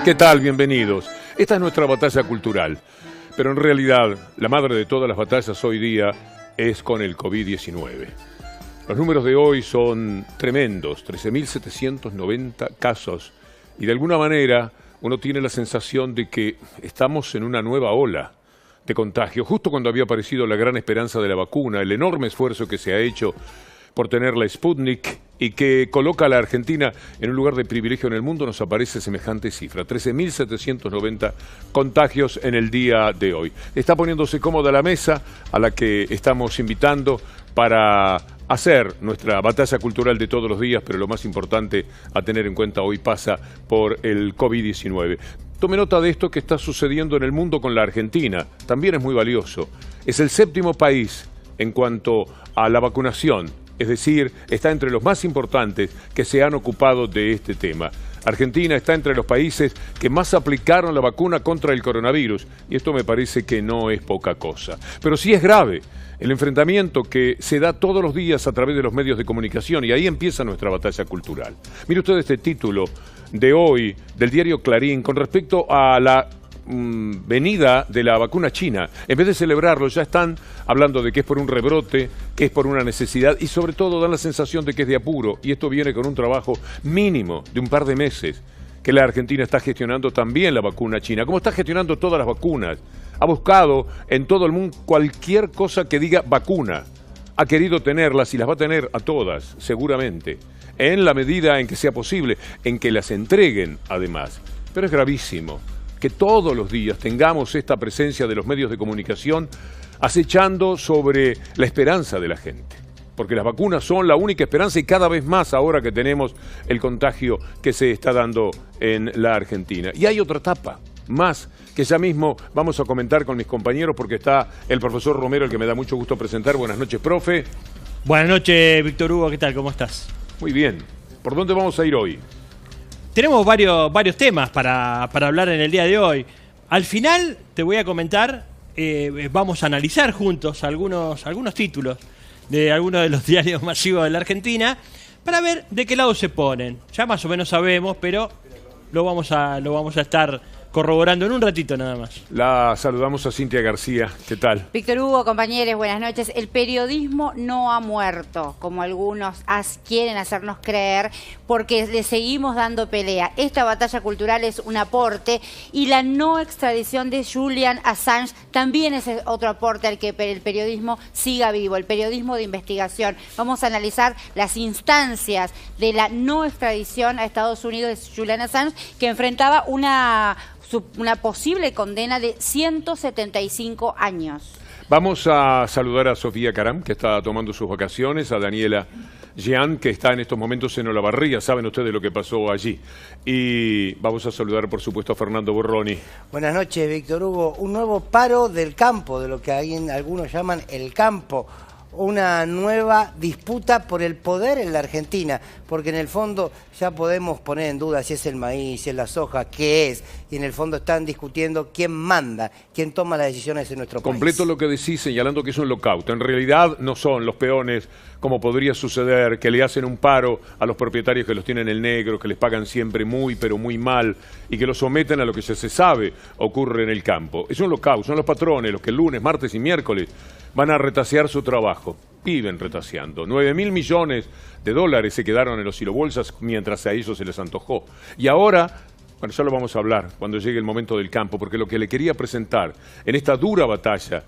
¿Qué tal? Bienvenidos. Esta es nuestra batalla cultural, pero en realidad la madre de todas las batallas hoy día es con el COVID-19. Los números de hoy son tremendos, 13.790 casos, y de alguna manera uno tiene la sensación de que estamos en una nueva ola de contagio, justo cuando había aparecido la gran esperanza de la vacuna, el enorme esfuerzo que se ha hecho por tener la Sputnik y que coloca a la Argentina en un lugar de privilegio en el mundo, nos aparece semejante cifra, 13.790 contagios en el día de hoy. Está poniéndose cómoda la mesa a la que estamos invitando para hacer nuestra batalla cultural de todos los días, pero lo más importante a tener en cuenta hoy pasa por el COVID-19. Tome nota de esto que está sucediendo en el mundo con la Argentina, también es muy valioso. Es el séptimo país en cuanto a la vacunación, es decir, está entre los más importantes que se han ocupado de este tema. Argentina está entre los países que más aplicaron la vacuna contra el coronavirus, y esto me parece que no es poca cosa. Pero sí es grave el enfrentamiento que se da todos los días a través de los medios de comunicación, y ahí empieza nuestra batalla cultural. Mire usted este título de hoy del diario Clarín con respecto a la venida de la vacuna china. En vez de celebrarlo, ya están hablando de que es por un rebrote, que es por una necesidad, y sobre todo dan la sensación de que es de apuro, y esto viene con un trabajo mínimo de un par de meses que la Argentina está gestionando también la vacuna china, como está gestionando todas las vacunas. Ha buscado en todo el mundo cualquier cosa que diga vacuna, ha querido tenerlas y las va a tener a todas, seguramente, en la medida en que sea posible, en que las entreguen además. Pero es gravísimo que todos los días tengamos esta presencia de los medios de comunicación acechando sobre la esperanza de la gente. Porque las vacunas son la única esperanza, y cada vez más ahora que tenemos el contagio que se está dando en la Argentina. Y hay otra etapa más que ya mismo vamos a comentar con mis compañeros, porque está el profesor Romero, el que me da mucho gusto presentar. Buenas noches, profe. Buenas noches, Víctor Hugo. ¿Qué tal? ¿Cómo estás? Muy bien. ¿Por dónde vamos a ir hoy? Tenemos varios temas para hablar en el día de hoy. Al final te voy a comentar, vamos a analizar juntos algunos títulos de algunos de los diarios masivos de la Argentina para ver de qué lado se ponen. Ya más o menos sabemos, pero lo vamos a estar corroborando en un ratito nada más. La saludamos a Cintia García. ¿Qué tal? Víctor Hugo, compañeros, buenas noches. El periodismo no ha muerto, como algunos quieren hacernos creer, porque le seguimos dando pelea. Esta batalla cultural es un aporte, y la no extradición de Julian Assange también es otro aporte al que el periodismo siga vivo, el periodismo de investigación. Vamos a analizar las instancias de la no extradición a Estados Unidos de Julian Assange, que enfrentaba una posible condena de 175 años. Vamos a saludar a Sofía Caram, que está tomando sus vacaciones, a Daniela Jean, que está en estos momentos en Olavarría. Saben ustedes lo que pasó allí. Y vamos a saludar, por supuesto, a Fernando Borroni. Buenas noches, Víctor Hugo. Un nuevo paro del campo, de lo que algunos llaman el campo. Una nueva disputa por el poder en la Argentina, porque en el fondo ya podemos poner en duda si es el maíz, si es la soja, qué es, y en el fondo están discutiendo quién manda, quién toma las decisiones en nuestro país. Completo lo que decís, señalando que es un lockout. En realidad no son los peones, como podría suceder, que le hacen un paro a los propietarios que los tienen en el negro, que les pagan siempre muy, pero muy mal, y que los someten a lo que ya se sabe ocurre en el campo. Es un lockout, son los patrones los que el lunes, martes y miércoles van a retasear su trabajo. Viven retaseando. 9.000 millones de dólares se quedaron en los silobolsas mientras a ellos se les antojó. Y ahora, bueno, ya lo vamos a hablar cuando llegue el momento del campo, porque lo que le quería presentar en esta dura batalla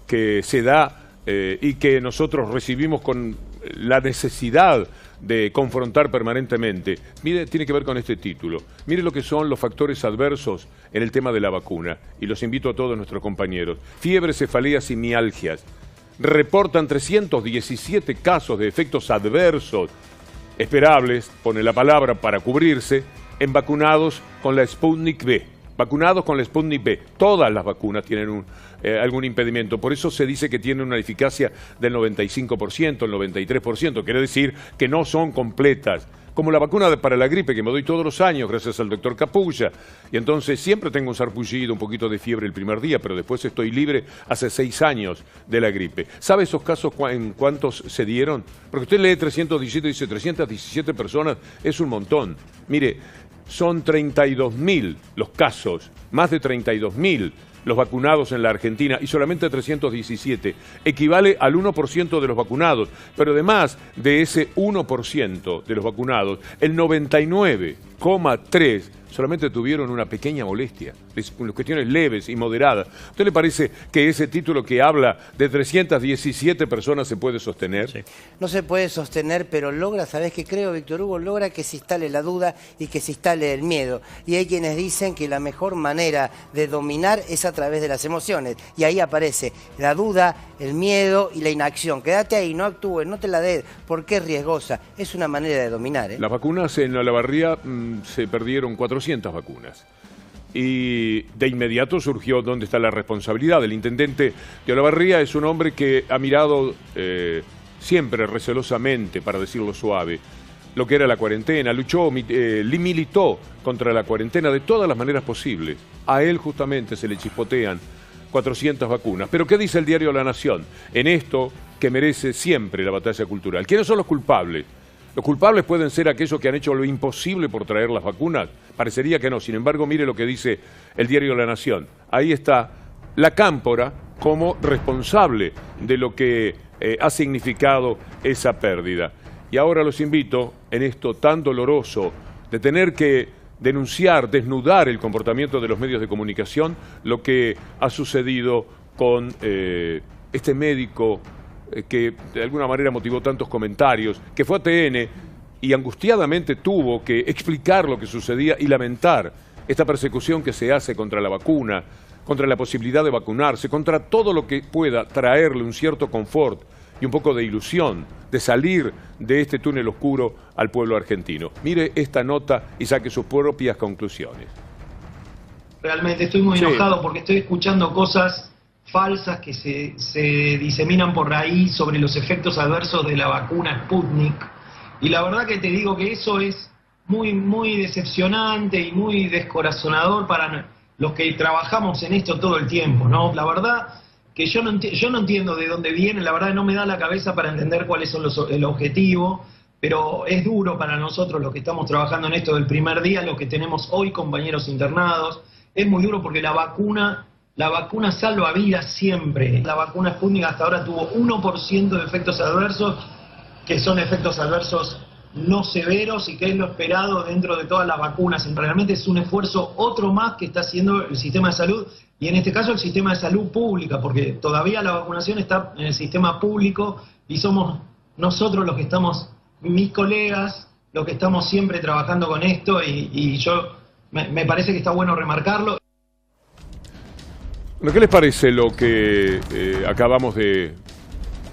que se da y que nosotros recibimos con la necesidad de confrontar permanentemente, mire, tiene que ver con este título. Mire lo que son los factores adversos en el tema de la vacuna, y los invito a todos nuestros compañeros. Fiebre, cefaleas y mialgias. Reportan 317 casos de efectos adversos esperables, pone la palabra, para cubrirse, en vacunados con la Sputnik V. Vacunados con la Sputnik V. Todas las vacunas tienen algún impedimento. Por eso se dice que tienen una eficacia del 95%, el 93%. Quiere decir que no son completas. Como la vacuna para la gripe que me doy todos los años gracias al doctor Capulla. Y entonces siempre tengo un sarpullido, un poquito de fiebre el primer día, pero después estoy libre hace 6 años de la gripe. ¿Sabe esos casos en cuántos se dieron? Porque usted lee 317 y dice 317 personas, es un montón. Mire, son 32.000 los casos, más de 32.000 los vacunados en la Argentina y solamente 317. Equivale al 1% de los vacunados, pero además de ese 1% de los vacunados, el 99,3% solamente tuvieron una pequeña molestia, cuestiones leves y moderadas. ¿A usted le parece que ese título que habla de 317 personas se puede sostener? Sí. No se puede sostener, pero logra, ¿sabés qué creo, Víctor Hugo? Logra que se instale la duda y que se instale el miedo. Y hay quienes dicen que la mejor manera de dominar es a través de las emociones. Y ahí aparece la duda, el miedo y la inacción. Quédate ahí, no actúes, no te la des, porque es riesgosa. Es una manera de dominar, ¿eh? Las vacunas en Olavarría se perdieron 400 vacunas. Y de inmediato surgió dónde está la responsabilidad. El intendente de Olavarría es un hombre que ha mirado siempre recelosamente, para decirlo suave, lo que era la cuarentena, militó contra la cuarentena de todas las maneras posibles. A él justamente se le chispotean 400 vacunas. Pero ¿qué dice el diario La Nación en esto que merece siempre la batalla cultural? ¿Quiénes son los culpables? ¿Los culpables pueden ser aquellos que han hecho lo imposible por traer las vacunas? Parecería que no. Sin embargo, mire lo que dice el diario La Nación. Ahí está la Cámpora como responsable de lo que ha significado esa pérdida. Y ahora los invito, en esto tan doloroso de tener que denunciar, desnudar el comportamiento de los medios de comunicación, lo que ha sucedido con este médico que de alguna manera motivó tantos comentarios, que fue a TN y angustiadamente tuvo que explicar lo que sucedía y lamentar esta persecución que se hace contra la vacuna, contra la posibilidad de vacunarse, contra todo lo que pueda traerle un cierto confort y un poco de ilusión de salir de este túnel oscuro al pueblo argentino. Mire esta nota y saque sus propias conclusiones. Realmente estoy muy enojado porque estoy escuchando cosas falsas que se diseminan por ahí sobre los efectos adversos de la vacuna Sputnik. Y la verdad que te digo que eso es muy decepcionante y muy descorazonador para los que trabajamos en esto todo el tiempo, ¿no? La verdad que yo no entiendo de dónde viene, la verdad no me da la cabeza para entender cuáles son el objetivo, pero es duro para nosotros los que estamos trabajando en esto del primer día, los que tenemos hoy compañeros internados. Es muy duro porque la vacuna salva vidas siempre. La vacuna Sputnik hasta ahora tuvo 1% de efectos adversos, que son efectos adversos no severos y que es lo esperado dentro de todas las vacunas. Realmente es un esfuerzo otro más que está haciendo el sistema de salud y en este caso el sistema de salud pública, porque todavía la vacunación está en el sistema público y somos nosotros los que estamos, mis colegas, los que estamos siempre trabajando con esto y yo me parece que está bueno remarcarlo. ¿Qué les parece lo que acabamos de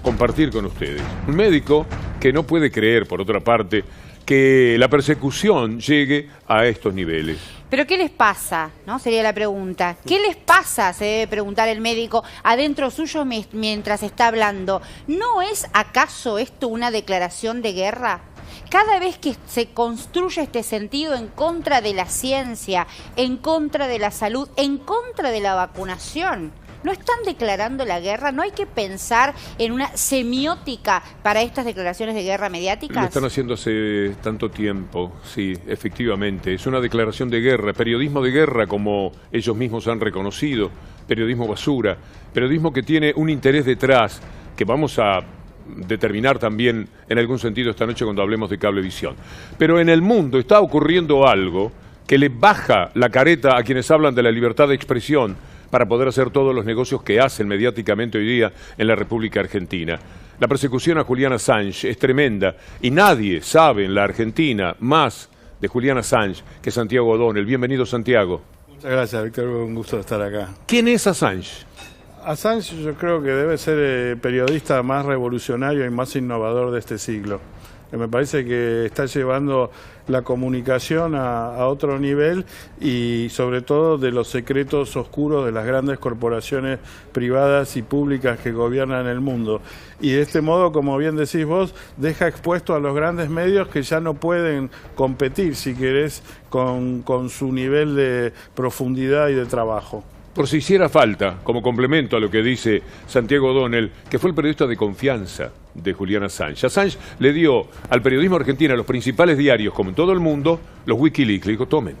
compartir con ustedes? Un médico que no puede creer, por otra parte, que la persecución llegue a estos niveles. ¿Pero qué les pasa? ¿No? Sería la pregunta. ¿Qué les pasa? Se debe preguntar el médico adentro suyo mientras está hablando. ¿No es acaso esto una declaración de guerra? Cada vez que se construye este sentido en contra de la ciencia, en contra de la salud, en contra de la vacunación, ¿no están declarando la guerra? ¿No hay que pensar en una semiótica para estas declaraciones de guerra mediáticas? Lo están haciendo hace tanto tiempo, sí, efectivamente. Es una declaración de guerra, periodismo de guerra, como ellos mismos han reconocido, periodismo basura, periodismo que tiene un interés detrás, que vamos a determinar también en algún sentido esta noche cuando hablemos de Cablevisión. Pero en el mundo está ocurriendo algo que le baja la careta a quienes hablan de la libertad de expresión para poder hacer todos los negocios que hacen mediáticamente hoy día en la República Argentina. La persecución a Julian Assange es tremenda y nadie sabe en la Argentina más de Julian Assange que Santiago O'Donnell. Bienvenido, Santiago. Muchas gracias, Víctor. Un gusto estar acá. ¿Quién es Assange? Assange yo creo que debe ser el periodista más revolucionario y más innovador de este siglo. Me parece que está llevando la comunicación a otro nivel y sobre todo de los secretos oscuros de las grandes corporaciones privadas y públicas que gobiernan el mundo. Y de este modo, como bien decís vos, deja expuesto a los grandes medios que ya no pueden competir, si querés, con su nivel de profundidad y de trabajo. Por si hiciera falta, como complemento a lo que dice Santiago O'Donnell, que fue el periodista de confianza de Julian Assange. Assange le dio al periodismo argentino, a los principales diarios, como en todo el mundo, los Wikileaks. Le dijo, tomen.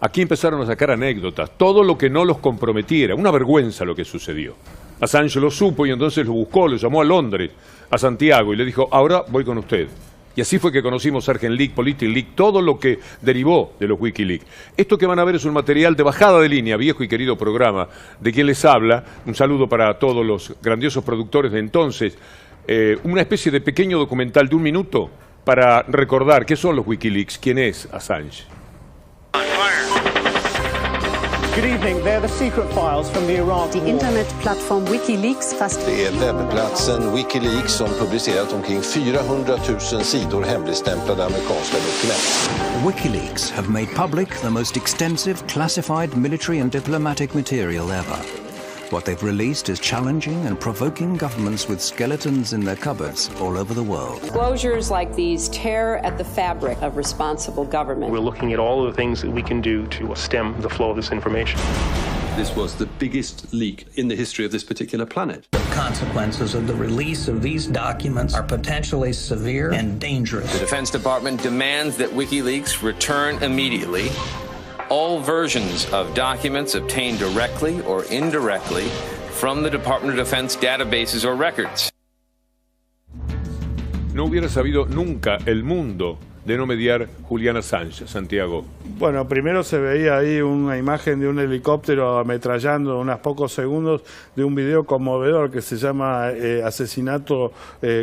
Aquí empezaron a sacar anécdotas, todo lo que no los comprometiera. Una vergüenza lo que sucedió. Assange lo supo y entonces lo buscó, lo llamó a Londres, a Santiago, y le dijo, ahora voy con usted. Y así fue que conocimos Argent Leak, Politic Leak, todo lo que derivó de los Wikileaks. Esto que van a ver es un material de bajada de línea, viejo y querido programa, de quien les habla. Un saludo para todos los grandiosos productores de entonces. Una especie de pequeño documental de 1 minuto para recordar qué son los Wikileaks, quién es Assange. Good evening. They're the secret files from the Iraq The internetplattform Wikileaks fast. Det är webbplatsen Wikileaks som publicerat omkring 400 000 sidor hemligstämplade amerikanska dokument. Wikileaks have made public the most extensive classified military and diplomatic material ever. What they've released is challenging and provoking governments with skeletons in their cupboards all over the world. Disclosures like these tear at the fabric of responsible government. We're looking at all of the things that we can do to stem the flow of this information. This was the biggest leak in the history of this particular planet. The consequences of the release of these documents are potentially severe and dangerous. The Defense Department demands that WikiLeaks return immediately all versions of documents obtained directly or indirectly from the Department of Defense databases or records. No hubiera sabido nunca el mundo de no mediar Julian Assange, Santiago. Bueno, primero se veía ahí una imagen de un helicóptero ametrallando unos pocos segundos de un video conmovedor que se llama Asesinato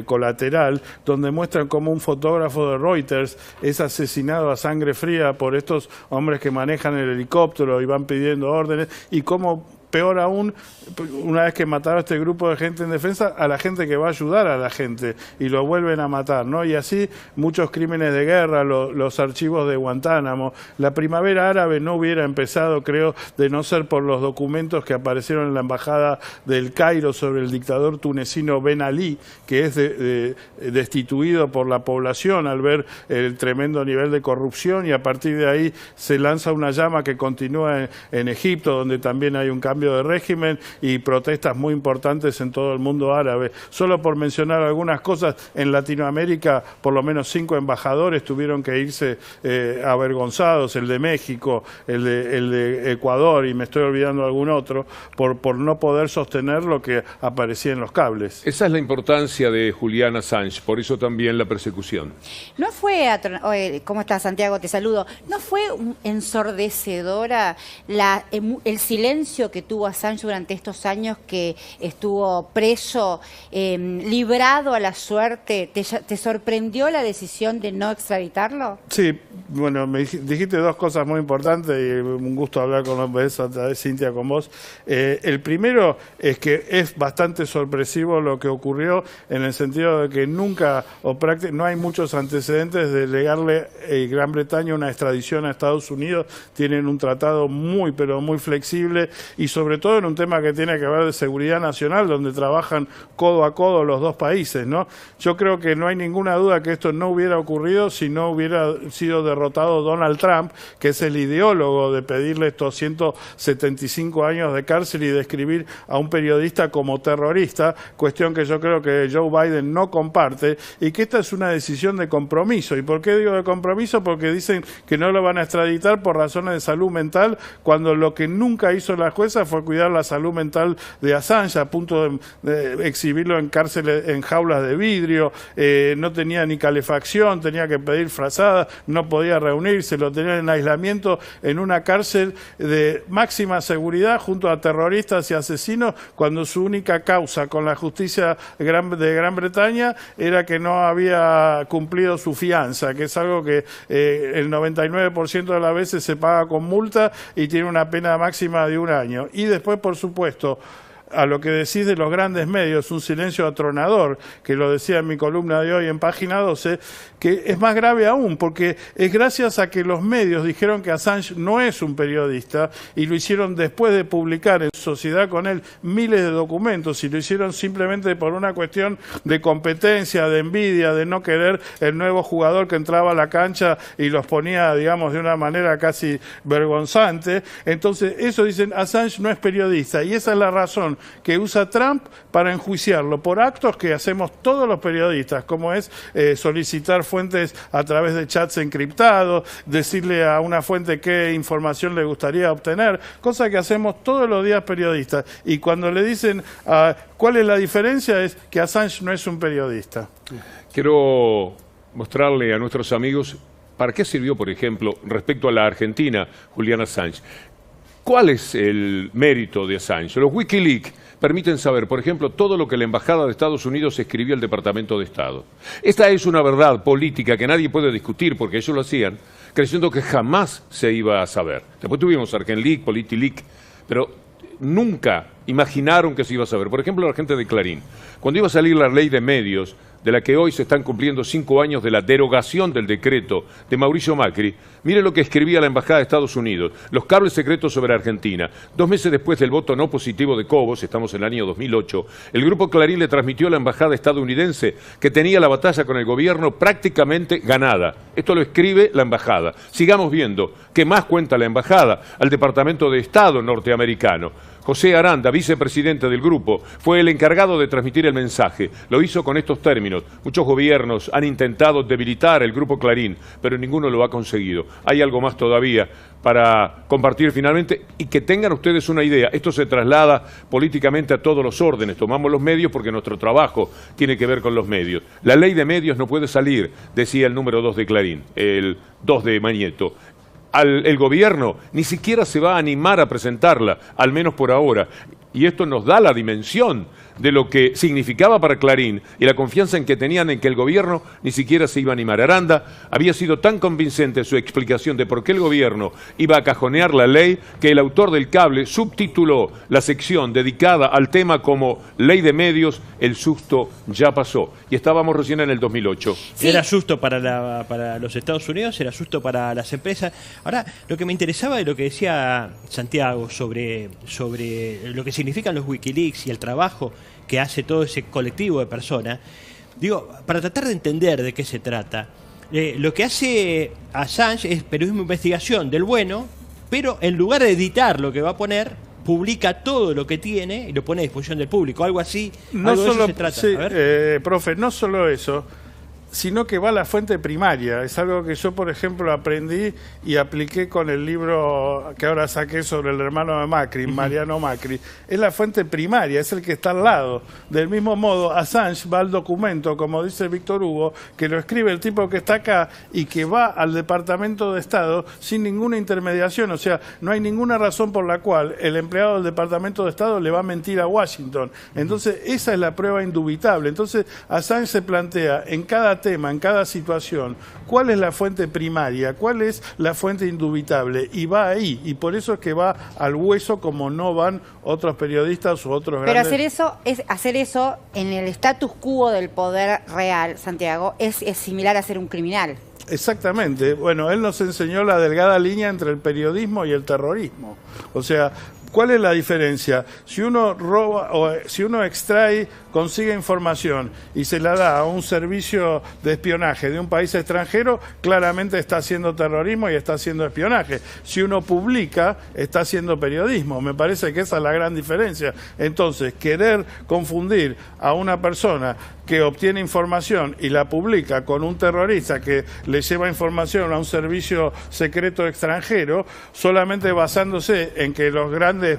Colateral, donde muestran cómo un fotógrafo de Reuters es asesinado a sangre fría por estos hombres que manejan el helicóptero y van pidiendo órdenes, y cómo, peor aún, una vez que mataron a este grupo de gente en defensa, a la gente que va a ayudar a la gente, y lo vuelven a matar, ¿no? Y así muchos crímenes de guerra, los archivos de Guantánamo. La primavera árabe no hubiera empezado, creo, de no ser por los documentos que aparecieron en la embajada del Cairo sobre el dictador tunecino Ben Ali, que es destituido por la población al ver el tremendo nivel de corrupción, y a partir de ahí se lanza una llama que continúa en Egipto, donde también hay un cambio de régimen y protestas muy importantes en todo el mundo árabe. Solo por mencionar algunas cosas, en Latinoamérica por lo menos 5 embajadores tuvieron que irse avergonzados, el de México, el de Ecuador, y me estoy olvidando algún otro, por no poder sostener lo que aparecía en los cables. Esa es la importancia de Julian Assange, por eso también la persecución. ¿No fue, cómo estás, Santiago? Te saludo. ¿No fue ensordecedora el silencio que tuvo Assange durante estos años que estuvo preso, librado a la suerte? ¿Te sorprendió la decisión de no extraditarlo? Sí, bueno, me dijiste 2 cosas muy importantes y un gusto hablar con vos, Cintia, con vos. El primero es que es bastante sorpresivo lo que ocurrió, en el sentido de que nunca no hay muchos antecedentes de legarle Gran Bretaña una extradición a Estados Unidos. Tienen un tratado muy, pero muy flexible, y sobre todo en un tema que tiene que ver de seguridad nacional, donde trabajan codo a codo los dos países, ¿no? Yo creo que no hay ninguna duda que esto no hubiera ocurrido si no hubiera sido derrotado Donald Trump, que es el ideólogo de pedirle estos 175 años de cárcel y describir a un periodista como terrorista, cuestión que yo creo que Joe Biden no comparte, y que esta es una decisión de compromiso. ¿Y por qué digo de compromiso? Porque dicen que no lo van a extraditar por razones de salud mental, cuando lo que nunca hizo la jueza fue cuidar la salud mental de Assange, a punto de exhibirlo en cárceles, en jaulas de vidrio, no tenía ni calefacción, tenía que pedir frazada, no podía reunirse, lo tenían en aislamiento en una cárcel de máxima seguridad junto a terroristas y asesinos, cuando su única causa con la justicia de Gran Bretaña era que no había cumplido su fianza, que es algo que el 99% de las veces se paga con multa y tiene una pena máxima de 1 año. Y después, por supuesto, a lo que decís de los grandes medios, un silencio atronador, que lo decía en mi columna de hoy en Página 12, que es más grave aún, porque es gracias a que los medios dijeron que Assange no es un periodista, y lo hicieron después de publicar en sociedad con él miles de documentos, y lo hicieron simplemente por una cuestión de competencia, de envidia, de no querer el nuevo jugador que entraba a la cancha y los ponía, digamos, de una manera casi vergonzante. Entonces, eso dicen, Assange no es periodista, y esa es la razón que usa Trump para enjuiciarlo por actos que hacemos todos los periodistas, como es solicitar fuentes a través de chats encriptados, decirle a una fuente qué información le gustaría obtener, cosa que hacemos todos los días periodistas. Y cuando le dicen cuál es la diferencia, es que Assange no es un periodista. Quiero mostrarle a nuestros amigos para qué sirvió, por ejemplo, respecto a la Argentina, Julian Assange. ¿Cuál es el mérito de Assange? Los Wikileaks permiten saber, por ejemplo, todo lo que la Embajada de Estados Unidos escribió al Departamento de Estado. Esta es una verdad política que nadie puede discutir, porque ellos lo hacían creyendo que jamás se iba a saber. Después tuvimos ArgenLeaks, PolitiLeaks, pero nunca imaginaron que se iba a saber. Por ejemplo, la gente de Clarín. Cuando iba a salir la ley de medios, de la que hoy se están cumpliendo 5 años de la derogación del decreto de Mauricio Macri, mire lo que escribía la Embajada de Estados Unidos, los cables secretos sobre Argentina. 2 meses después del voto no positivo de Cobos, estamos en el año 2008, el Grupo Clarín le transmitió a la Embajada estadounidense que tenía la batalla con el gobierno prácticamente ganada. Esto lo escribe la Embajada. Sigamos viendo qué más cuenta la Embajada al Departamento de Estado norteamericano. José Aranda, vicepresidente del grupo, fue el encargado de transmitir el mensaje. Lo hizo con estos términos. Muchos gobiernos han intentado debilitar el Grupo Clarín, pero ninguno lo ha conseguido. Hay algo más todavía para compartir finalmente y que tengan ustedes una idea. Esto se traslada políticamente a todos los órdenes. Tomamos los medios porque nuestro trabajo tiene que ver con los medios. La ley de medios no puede salir, decía el número 2 de Clarín, el 2 de Mañeto. El gobierno ni siquiera se va a animar a presentarla, al menos por ahora. Y esto nos da la dimensión de lo que significaba para Clarín y la confianza en que tenían en que el gobierno ni siquiera se iba a animar. Aranda había sido tan convincente su explicación de por qué el gobierno iba a cajonear la ley que el autor del cable subtituló la sección dedicada al tema como Ley de Medios, el susto ya pasó. Y estábamos recién en el 2008. Sí. Era susto para los Estados Unidos, era susto para las empresas. Ahora, lo que me interesaba de lo que decía Santiago sobre lo que significan los Wikileaks y el trabajo que hace todo ese colectivo de personas, digo, para tratar de entender de qué se trata, lo que hace Assange es periodismo de investigación del bueno, pero en lugar de editar lo que va a poner, publica todo lo que tiene y lo pone a disposición del público, algo así. No algo solo, de eso se trata. Sí, a ver. profe, no solo eso, sino que va a la fuente primaria. Es algo que yo, por ejemplo, aprendí y apliqué con el libro que ahora saqué sobre el hermano de Macri, Mariano Macri. Es la fuente primaria, es el que está al lado. Del mismo modo, Assange va al documento, como dice Víctor Hugo, que lo escribe el tipo que está acá y que va al Departamento de Estado sin ninguna intermediación. O sea, no hay ninguna razón por la cual el empleado del Departamento de Estado le va a mentir a Washington. Entonces, esa es la prueba indubitable. Entonces, Assange se plantea en cada tema, en cada situación, cuál es la fuente primaria, cuál es la fuente indubitable, y va ahí, y por eso es que va al hueso como no van otros periodistas u otros grandes. Pero hacer eso en el status quo del poder real, Santiago, es similar a ser un criminal. Exactamente. Bueno, él nos enseñó la delgada línea entre el periodismo y el terrorismo. O sea, ¿cuál es la diferencia? Si uno roba o si uno extrae, consigue información y se la da a un servicio de espionaje de un país extranjero, claramente está haciendo terrorismo y está haciendo espionaje. Si uno publica, está haciendo periodismo. Me parece que esa es la gran diferencia. Entonces, querer confundir a una persona que obtiene información y la publica con un terrorista que le lleva información a un servicio secreto extranjero, solamente basándose en que los grandes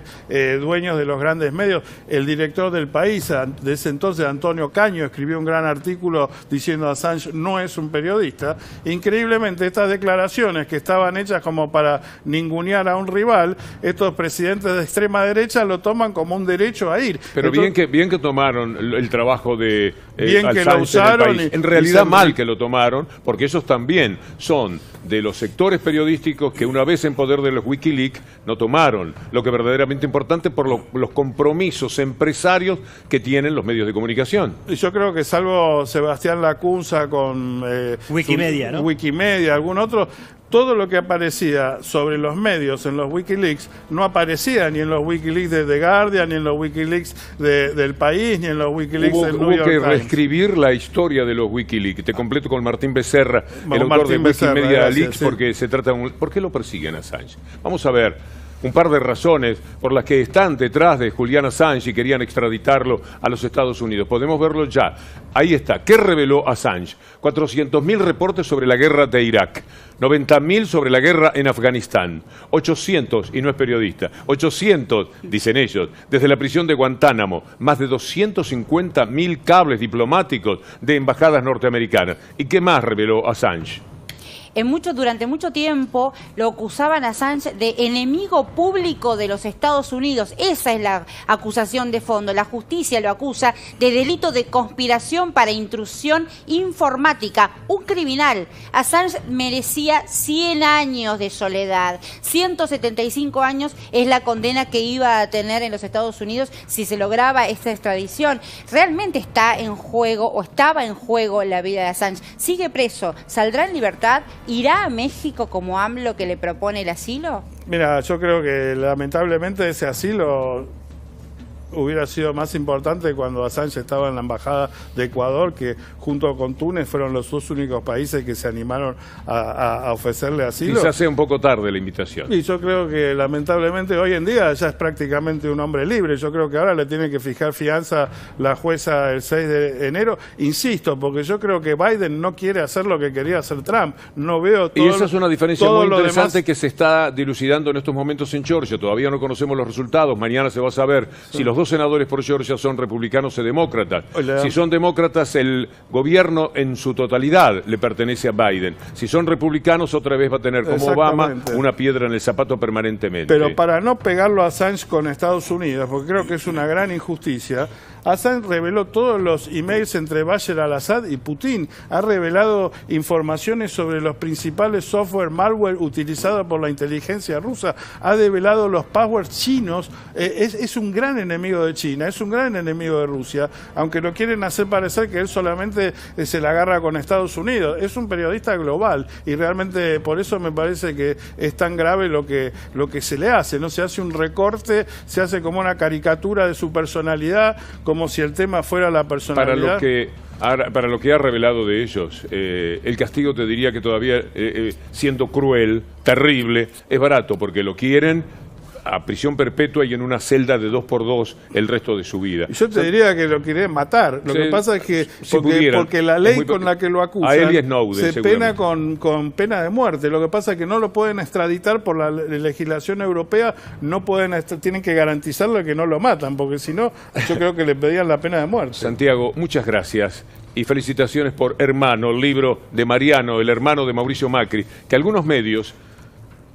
dueños de los grandes medios, el director del país de ese ese entonces Antonio Caño escribió un gran artículo diciendo Assange no es un periodista. Increíblemente, estas declaraciones que estaban hechas como para ningunear a un rival, estos presidentes de extrema derecha lo toman como un derecho a ir. Pero entonces, bien que tomaron el trabajo de bien que lo usaron. En realidad mal que lo tomaron, porque esos también son de los sectores periodísticos que una vez en poder de los Wikileaks no tomaron lo que verdaderamente importante por los compromisos empresarios que tienen los medios de comunicación. Y yo creo que salvo Sebastián Lacunza con Wikimedia, ¿no? Wikimedia, algún otro, todo lo que aparecía sobre los medios en los Wikileaks no aparecía ni en los Wikileaks de The Guardian, ni en los Wikileaks del País, ni en los Wikileaks del New York Times. Hubo que reescribir la historia de los Wikileaks. Te completo con Martín Becerra, el autor de Wikimedia Leaks, porque se trata de un... ¿Por qué lo persiguen a Assange? Vamos a ver un par de razones por las que están detrás de Julian Assange y querían extraditarlo a los Estados Unidos. Podemos verlo ya. Ahí está. ¿Qué reveló Assange? 400.000 reportes sobre la guerra de Irak, 90.000 sobre la guerra en Afganistán, 800, y no es periodista, 800, dicen ellos, desde la prisión de Guantánamo, más de 250.000 cables diplomáticos de embajadas norteamericanas. ¿Y qué más reveló Assange? Durante mucho tiempo lo acusaban a Assange de enemigo público de los Estados Unidos. Esa es la acusación de fondo. La justicia lo acusa de delito de conspiración para intrusión informática. Un criminal. Assange merecía 100 años de soledad. 175 años es la condena que iba a tener en los Estados Unidos si se lograba esta extradición. Realmente está en juego, o estaba en juego, la vida de Assange. Sigue preso. ¿Saldrá en libertad? ¿Irá a México como AMLO que le propone el asilo? Mira, yo creo que lamentablemente ese asilo hubiera sido más importante cuando Assange estaba en la embajada de Ecuador, que junto con Túnez fueron los dos únicos países que se animaron a ofrecerle asilo. Quizás sea un poco tarde la invitación. Y yo creo que lamentablemente hoy en día ya es prácticamente un hombre libre. Yo creo que ahora le tiene que fijar fianza la jueza el 6 de enero. Insisto, porque yo creo que Biden no quiere hacer lo que quería hacer Trump. No veo todo. Y esa es una diferencia muy interesante demás que se está dilucidando en estos momentos en Georgia. Todavía no conocemos los resultados. Mañana se va a saber si los dos senadores por Georgia son republicanos o demócratas. Si son demócratas, el gobierno en su totalidad le pertenece a Biden. Si son republicanos, otra vez va a tener, como Obama, una piedra en el zapato permanentemente. Pero para no pegarlo a Assange con Estados Unidos, porque creo que es una gran injusticia, Assange reveló todos los emails entre Bashar al-Assad y Putin. Ha revelado informaciones sobre los principales software malware utilizados por la inteligencia rusa. Ha develado los passwords chinos. Es un gran enemigo de China, es un gran enemigo de Rusia, aunque lo quieren hacer parecer que él solamente se la agarra con Estados Unidos. Es un periodista global y realmente por eso me parece que es tan grave lo que se le hace. No se hace un recorte, se hace como una caricatura de su personalidad, como si el tema fuera la personalidad. Para lo que ha revelado de ellos, el castigo, te diría que todavía, siendo cruel, terrible, es barato, porque lo quieren a prisión perpetua y en una celda de 2x2 el resto de su vida. Yo te diría que lo quieren matar. Lo que pasa es que porque la ley con la que lo acusan se pena con pena de muerte. Lo que pasa es que no lo pueden extraditar por la legislación europea, tienen que garantizarle que no lo matan, porque si no, yo creo que le pedían la pena de muerte. Santiago, muchas gracias. Y felicitaciones por Hermano, el libro de Mariano, el hermano de Mauricio Macri, que algunos medios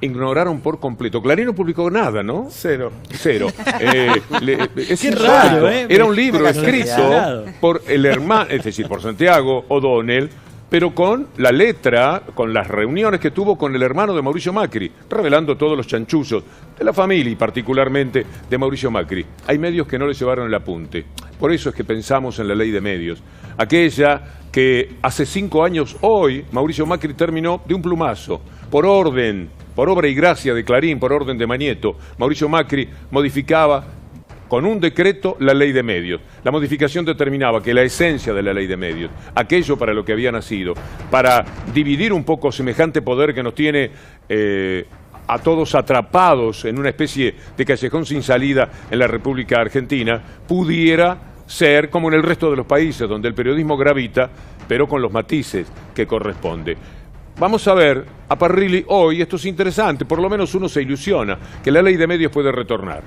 ignoraron por completo. Clarín no publicó nada, ¿no? Cero. Es raro, Era un libro escrito por el hermano, es decir, por Santiago O'Donnell, pero con la letra, con las reuniones que tuvo con el hermano de Mauricio Macri, revelando todos los chanchullos de la familia y particularmente de Mauricio Macri. Hay medios que no le llevaron el apunte. Por eso es que pensamos en la ley de medios. Aquella que hace 5 años hoy Mauricio Macri terminó de un plumazo, por obra y gracia de Clarín, por orden de Mañeto. Mauricio Macri modificaba con un decreto la ley de medios. La modificación determinaba que la esencia de la ley de medios, aquello para lo que había nacido, para dividir un poco semejante poder que nos tiene a todos atrapados en una especie de callejón sin salida en la República Argentina, pudiera ser como en el resto de los países donde el periodismo gravita, pero con los matices que corresponde. Vamos a ver a Parrilli hoy, esto es interesante, por lo menos uno se ilusiona, que la ley de medios puede retornar.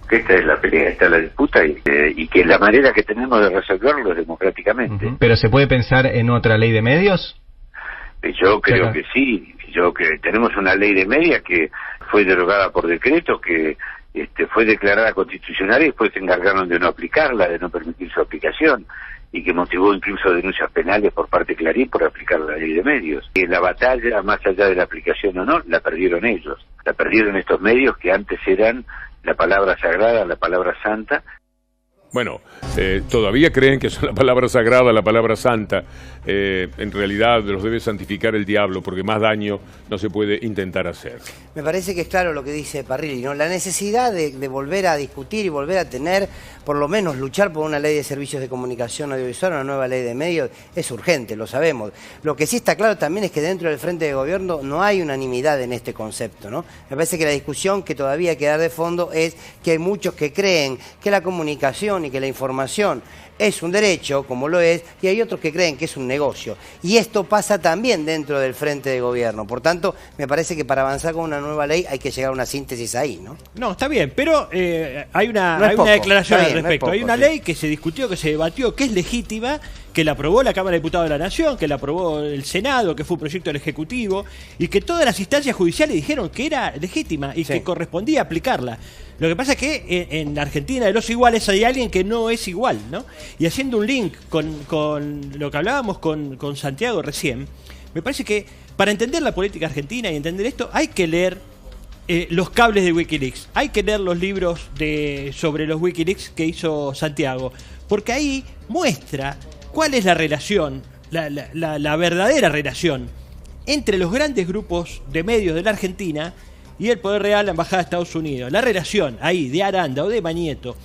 que esta es la pelea, esta es la disputa y que la manera que tenemos de resolverlo es democráticamente. ¿Pero se puede pensar en otra ley de medios? Yo creo que sí. Yo que tenemos una ley de medios que fue derogada por decreto, que fue declarada constitucional y después se encargaron de no aplicarla, de no permitir su aplicación, y que motivó incluso denuncias penales por parte de Clarín por aplicar la ley de medios. Y la batalla, más allá de la aplicación o no, la perdieron ellos. La perdieron estos medios que antes eran la palabra sagrada, la palabra santa. Bueno, todavía creen que son la palabra sagrada, la palabra santa. En realidad los debe santificar el diablo, porque más daño no se puede intentar hacer. Me parece que es claro lo que dice Parrilli, ¿no? La necesidad de volver a discutir y volver a tener, por lo menos luchar por una ley de servicios de comunicación audiovisual, una nueva ley de medios, es urgente, lo sabemos. Lo que sí está claro también es que dentro del frente de gobierno no hay unanimidad en este concepto, ¿no? Me parece que la discusión que todavía hay que dar de fondo es que hay muchos que creen que la comunicación y que la información es un derecho, como lo es, y hay otros que creen que es un negocio. Y esto pasa también dentro del frente de gobierno. Por tanto, me parece que para avanzar con una nueva ley hay que llegar a una síntesis ahí, ¿no? No, está bien, pero hay una declaración al respecto. Hay una ley que se discutió, que se debatió, que es legítima, que la aprobó la Cámara de Diputados de la Nación, que la aprobó el Senado, que fue un proyecto del Ejecutivo, y que todas las instancias judiciales dijeron que era legítima y que correspondía aplicarla. Lo que pasa es que en Argentina de los iguales hay alguien que no es igual, ¿no? Y haciendo un link con lo que hablábamos con Santiago recién, me parece que para entender la política argentina y entender esto hay que leer los cables de Wikileaks, hay que leer los libros sobre los Wikileaks que hizo Santiago, porque ahí muestra cuál es la relación, la verdadera relación entre los grandes grupos de medios de la Argentina y el poder real, la Embajada de Estados Unidos. La relación ahí de Aranda o de Mañeto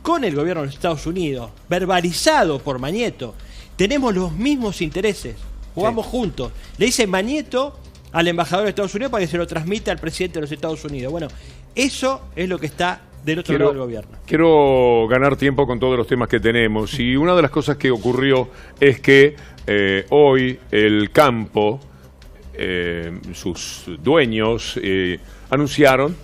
con el gobierno de los Estados Unidos, verbalizado por Mañeto, tenemos los mismos intereses, jugamos juntos. Le dice Mañeto al embajador de Estados Unidos para que se lo transmita al presidente de los Estados Unidos. Bueno, eso es lo que está del otro lado del gobierno. Quiero ganar tiempo con todos los temas que tenemos, y una de las cosas que ocurrió es que hoy el campo, sus dueños anunciaron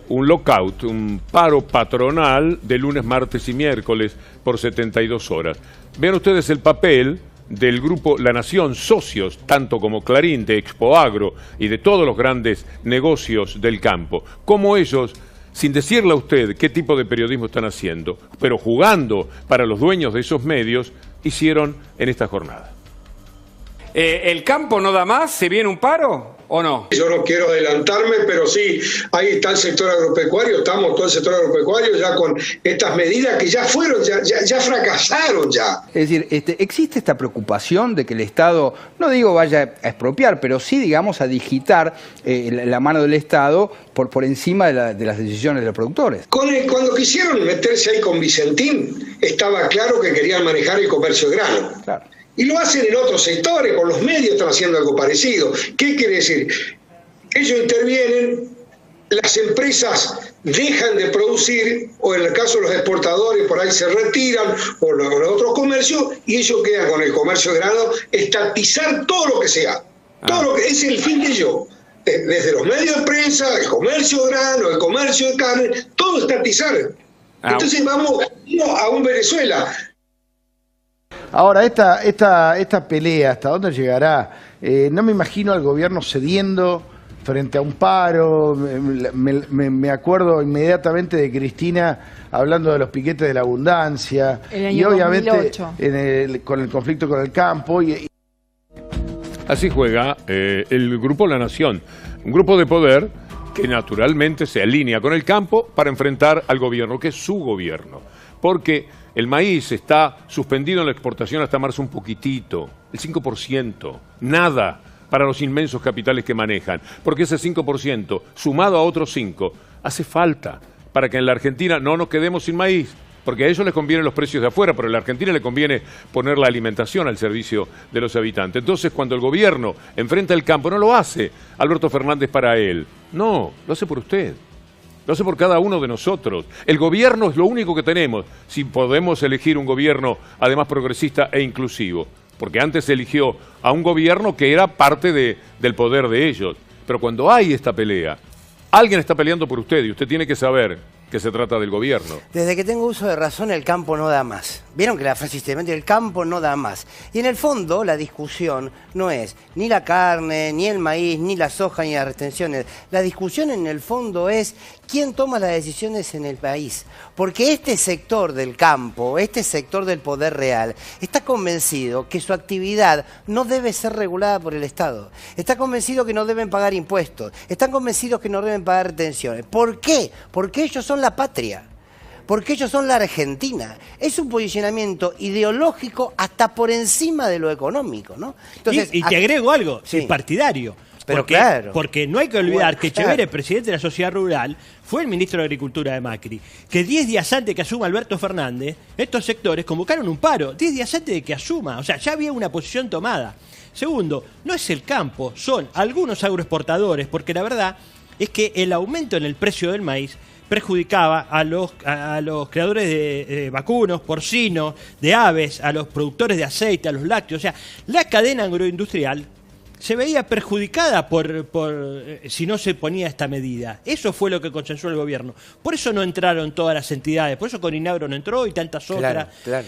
un lockout, un paro patronal de lunes, martes y miércoles por 72 horas. Vean ustedes el papel del grupo La Nación, socios, tanto como Clarín, de Expoagro y de todos los grandes negocios del campo. Cómo ellos, sin decirle a usted qué tipo de periodismo están haciendo, pero jugando para los dueños de esos medios, hicieron en esta jornada. ¿El campo no da más? ¿Se viene un paro o no? Yo no quiero adelantarme, pero sí, ahí está el sector agropecuario, estamos todo el sector agropecuario ya con estas medidas que ya fueron, ya fracasaron ya. Es decir, existe esta preocupación de que el Estado, no digo vaya a expropiar, pero sí, digamos, a digitar la mano del Estado por encima de las decisiones de los productores. Cuando quisieron meterse ahí con Vicentín, estaba claro que querían manejar el comercio de grano. Claro. Y lo hacen en otros sectores, con los medios están haciendo algo parecido. ¿Qué quiere decir? Ellos intervienen, las empresas dejan de producir, o en el caso de los exportadores por ahí se retiran, o los otros comercios, y ellos quedan con el comercio de grano, estatizar todo lo que sea. Todo lo que es el fin de ellos. Desde los medios de prensa, el comercio de grano, el comercio de carne, todo estatizar. Entonces vamos a un Venezuela. Ahora, esta pelea, ¿hasta dónde llegará? No me imagino al gobierno cediendo frente a un paro. Me acuerdo inmediatamente de Cristina hablando de los piquetes de la abundancia. El año y obviamente 2008. Con el conflicto con el campo. Así juega el Grupo La Nación, un grupo de poder que naturalmente se alinea con el campo para enfrentar al gobierno, que es su gobierno. Porque el maíz está suspendido en la exportación hasta marzo un poquitito, el 5%, nada para los inmensos capitales que manejan, porque ese 5%, sumado a otros 5%, hace falta para que en la Argentina no nos quedemos sin maíz, porque a ellos les convienen los precios de afuera, pero a la Argentina le conviene poner la alimentación al servicio de los habitantes. Entonces, cuando el gobierno enfrenta el campo, no lo hace Alberto Fernández para él, no, lo hace por usted. Lo hace por cada uno de nosotros. El gobierno es lo único que tenemos, si podemos elegir un gobierno además progresista e inclusivo. Porque antes se eligió a un gobierno que era parte del poder de ellos. Pero cuando hay esta pelea, alguien está peleando por usted y usted tiene que saber que se trata del gobierno. Desde que tengo uso de razón, el campo no da más. Vieron que la frase sistemática, el campo no da más. Y en el fondo, la discusión no es ni la carne, ni el maíz, ni la soja, ni las retenciones. La discusión en el fondo es quién toma las decisiones en el país. Porque este sector del campo, este sector del poder real, está convencido que su actividad no debe ser regulada por el Estado. Está convencido que no deben pagar impuestos. Están convencidos que no deben pagar retenciones. ¿Por qué? Porque ellos son la patria. Porque ellos son la Argentina. Es un posicionamiento ideológico hasta por encima de lo económico, ¿no? Entonces, y te agrego algo, sí, partidario. Pero claro. Porque no hay que olvidar que Echeverri, presidente de la Sociedad Rural, fue el ministro de Agricultura de Macri, que 10 días antes que asuma Alberto Fernández, estos sectores convocaron un paro, 10 días antes de que asuma. O sea, ya había una posición tomada. Segundo, no es el campo, son algunos agroexportadores, porque la verdad es que el aumento en el precio del maíz perjudicaba a los creadores de vacunos, porcinos, de aves, a los productores de aceite, a los lácteos. O sea, la cadena agroindustrial se veía perjudicada por si no se ponía esta medida. Eso fue lo que consensuó el gobierno. Por eso no entraron todas las entidades, por eso Coninagro no entró y tantas otras. Claro.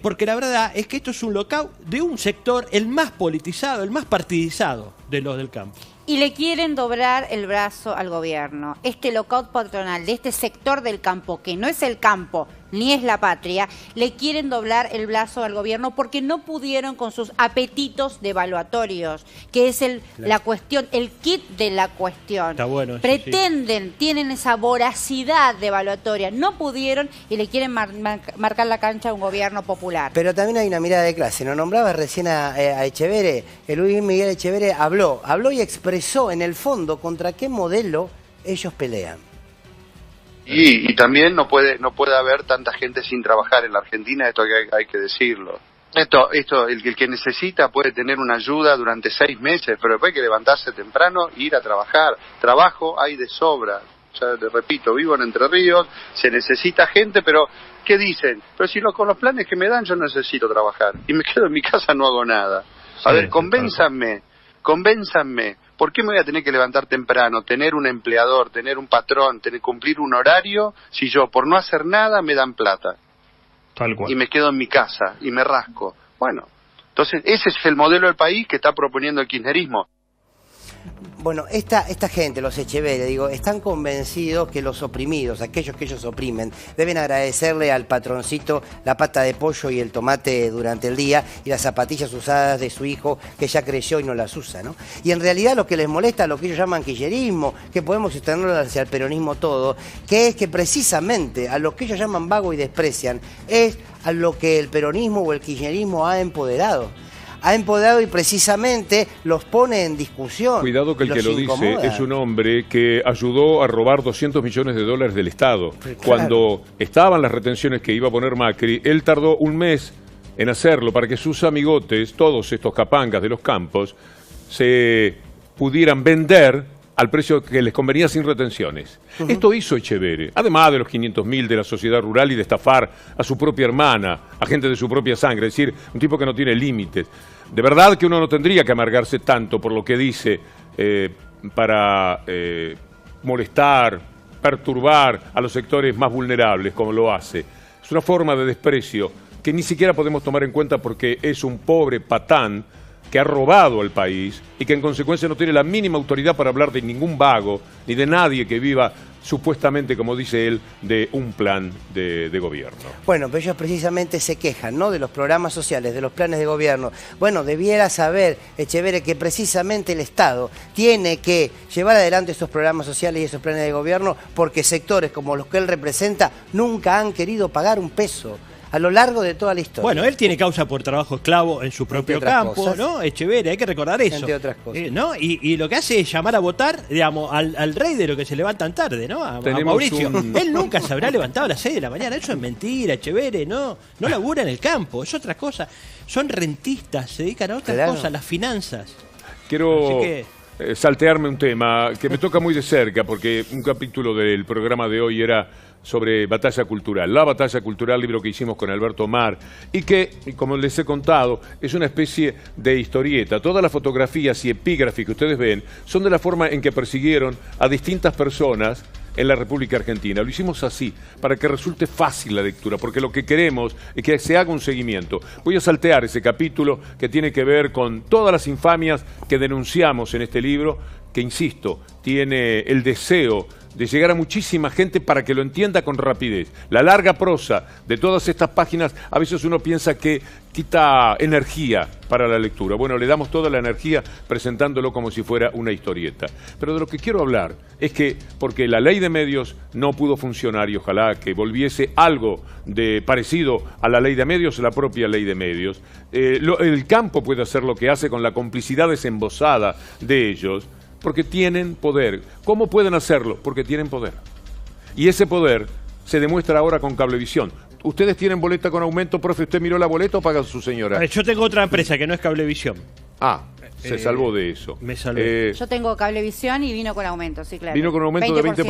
Porque la verdad es que esto es un lockout de un sector, el más politizado, el más partidizado de los del campo. Y le quieren doblar el brazo al gobierno. Este lockout patronal de este sector del campo, que no es el campo ni es la patria, le quieren doblar el brazo al gobierno porque no pudieron con sus apetitos devaluatorios, que es la cuestión, el kit de la cuestión. Está bueno eso, pretenden, tienen esa voracidad devaluatoria, no pudieron y le quieren marcar la cancha a un gobierno popular. Pero también hay una mirada de clase. Nos nombraba recién a Echeverri, Luis Miguel Echeverri habló y expresó en el fondo contra qué modelo ellos pelean. Y también no puede haber tanta gente sin trabajar en la Argentina, esto que hay que decirlo. El que necesita puede tener una ayuda durante 6 meses, pero después hay que levantarse temprano e ir a trabajar. Trabajo hay de sobra. Ya te repito, vivo en Entre Ríos, se necesita gente, pero ¿qué dicen? Pero si con los planes que me dan yo necesito trabajar y me quedo en mi casa, no hago nada. A ver, convénzanme. ¿Por qué me voy a tener que levantar temprano, tener un empleador, tener un patrón, cumplir un horario, si yo por no hacer nada me dan plata? Tal cual. Y me quedo en mi casa y me rasco. Bueno, entonces ese es el modelo del país que está proponiendo el kirchnerismo. Bueno, esta gente, los Echeverri, digo, están convencidos que los oprimidos, aquellos que ellos oprimen, deben agradecerle al patroncito la pata de pollo y el tomate durante el día y las zapatillas usadas de su hijo que ya creció y no las usa, ¿no? Y en realidad lo que les molesta, lo que ellos llaman kirchnerismo, que podemos extenderlo hacia el peronismo todo, que es que precisamente a lo que ellos llaman vago y desprecian, es a lo que el peronismo o el kirchnerismo ha empoderado y precisamente los pone en discusión. Cuidado que el que lo dice es un hombre que ayudó a robar $200 millones del Estado. Claro. Cuando estaban las retenciones que iba a poner Macri, él tardó un mes en hacerlo para que sus amigotes, todos estos capangas de los campos, se pudieran vender al precio que les convenía sin retenciones. Esto hizo Echeverri, además de los 500.000 de la sociedad rural y de estafar a su propia hermana, a gente de su propia sangre, es decir, un tipo que no tiene límites. De verdad que uno no tendría que amargarse tanto por lo que dice para molestar, perturbar a los sectores más vulnerables, como lo hace. Es una forma de desprecio que ni siquiera podemos tomar en cuenta porque es un pobre patán que ha robado al país y que en consecuencia no tiene la mínima autoridad para hablar de ningún vago ni de nadie que viva supuestamente, como dice él, de un plan de gobierno. Bueno, pero ellos precisamente se quejan, ¿no?, de los programas sociales, de los planes de gobierno. Bueno, debiera saber, Echeverri, que precisamente el Estado tiene que llevar adelante esos programas sociales y esos planes de gobierno porque sectores como los que él representa nunca han querido pagar un peso a lo largo de toda la historia. Bueno, él tiene causa por trabajo esclavo en su propio campo, cosas, ¿no? Echeverri, hay que recordar eso. Entre otras cosas. ¿No? Y lo que hace es llamar a votar, digamos, al rey de lo que se levantan tarde, ¿no? A Mauricio. Él nunca se habrá levantado a las 6 de la mañana. Eso es mentira, Echeverri, no labura en el campo, es otra cosa. Son rentistas, se dedican a otras cosas, las finanzas. Quiero saltearme un tema que me toca muy de cerca, porque un capítulo del programa de hoy era sobre Batalla Cultural, la Batalla Cultural, libro que hicimos con Alberto Mar, y que, como les he contado, es una especie de historieta. Todas las fotografías y epígrafes que ustedes ven son de la forma en que persiguieron a distintas personas en la República Argentina. Lo hicimos así, para que resulte fácil la lectura, porque lo que queremos es que se haga un seguimiento. Voy a saltear ese capítulo que tiene que ver con todas las infamias que denunciamos en este libro, que, insisto, tiene el deseo de llegar a muchísima gente para que lo entienda con rapidez. La larga prosa de todas estas páginas, a veces uno piensa que quita energía para la lectura. Bueno, le damos toda la energía presentándolo como si fuera una historieta. Pero de lo que quiero hablar es que, porque la ley de medios no pudo funcionar y ojalá que volviese algo de parecido a la ley de medios, la propia ley de medios, el campo puede hacer lo que hace con la complicidad desembosada de ellos, porque tienen poder. ¿Cómo pueden hacerlo? Porque tienen poder. Y ese poder se demuestra ahora con Cablevisión. ¿Ustedes tienen boleta con aumento, profe? ¿Usted miró la boleta o paga su señora? Yo tengo otra empresa que no es Cablevisión. Ah, se salvó de eso. Me salvé. Yo tengo Cablevisión y vino con aumento, sí, claro. Vino con aumento 20%, de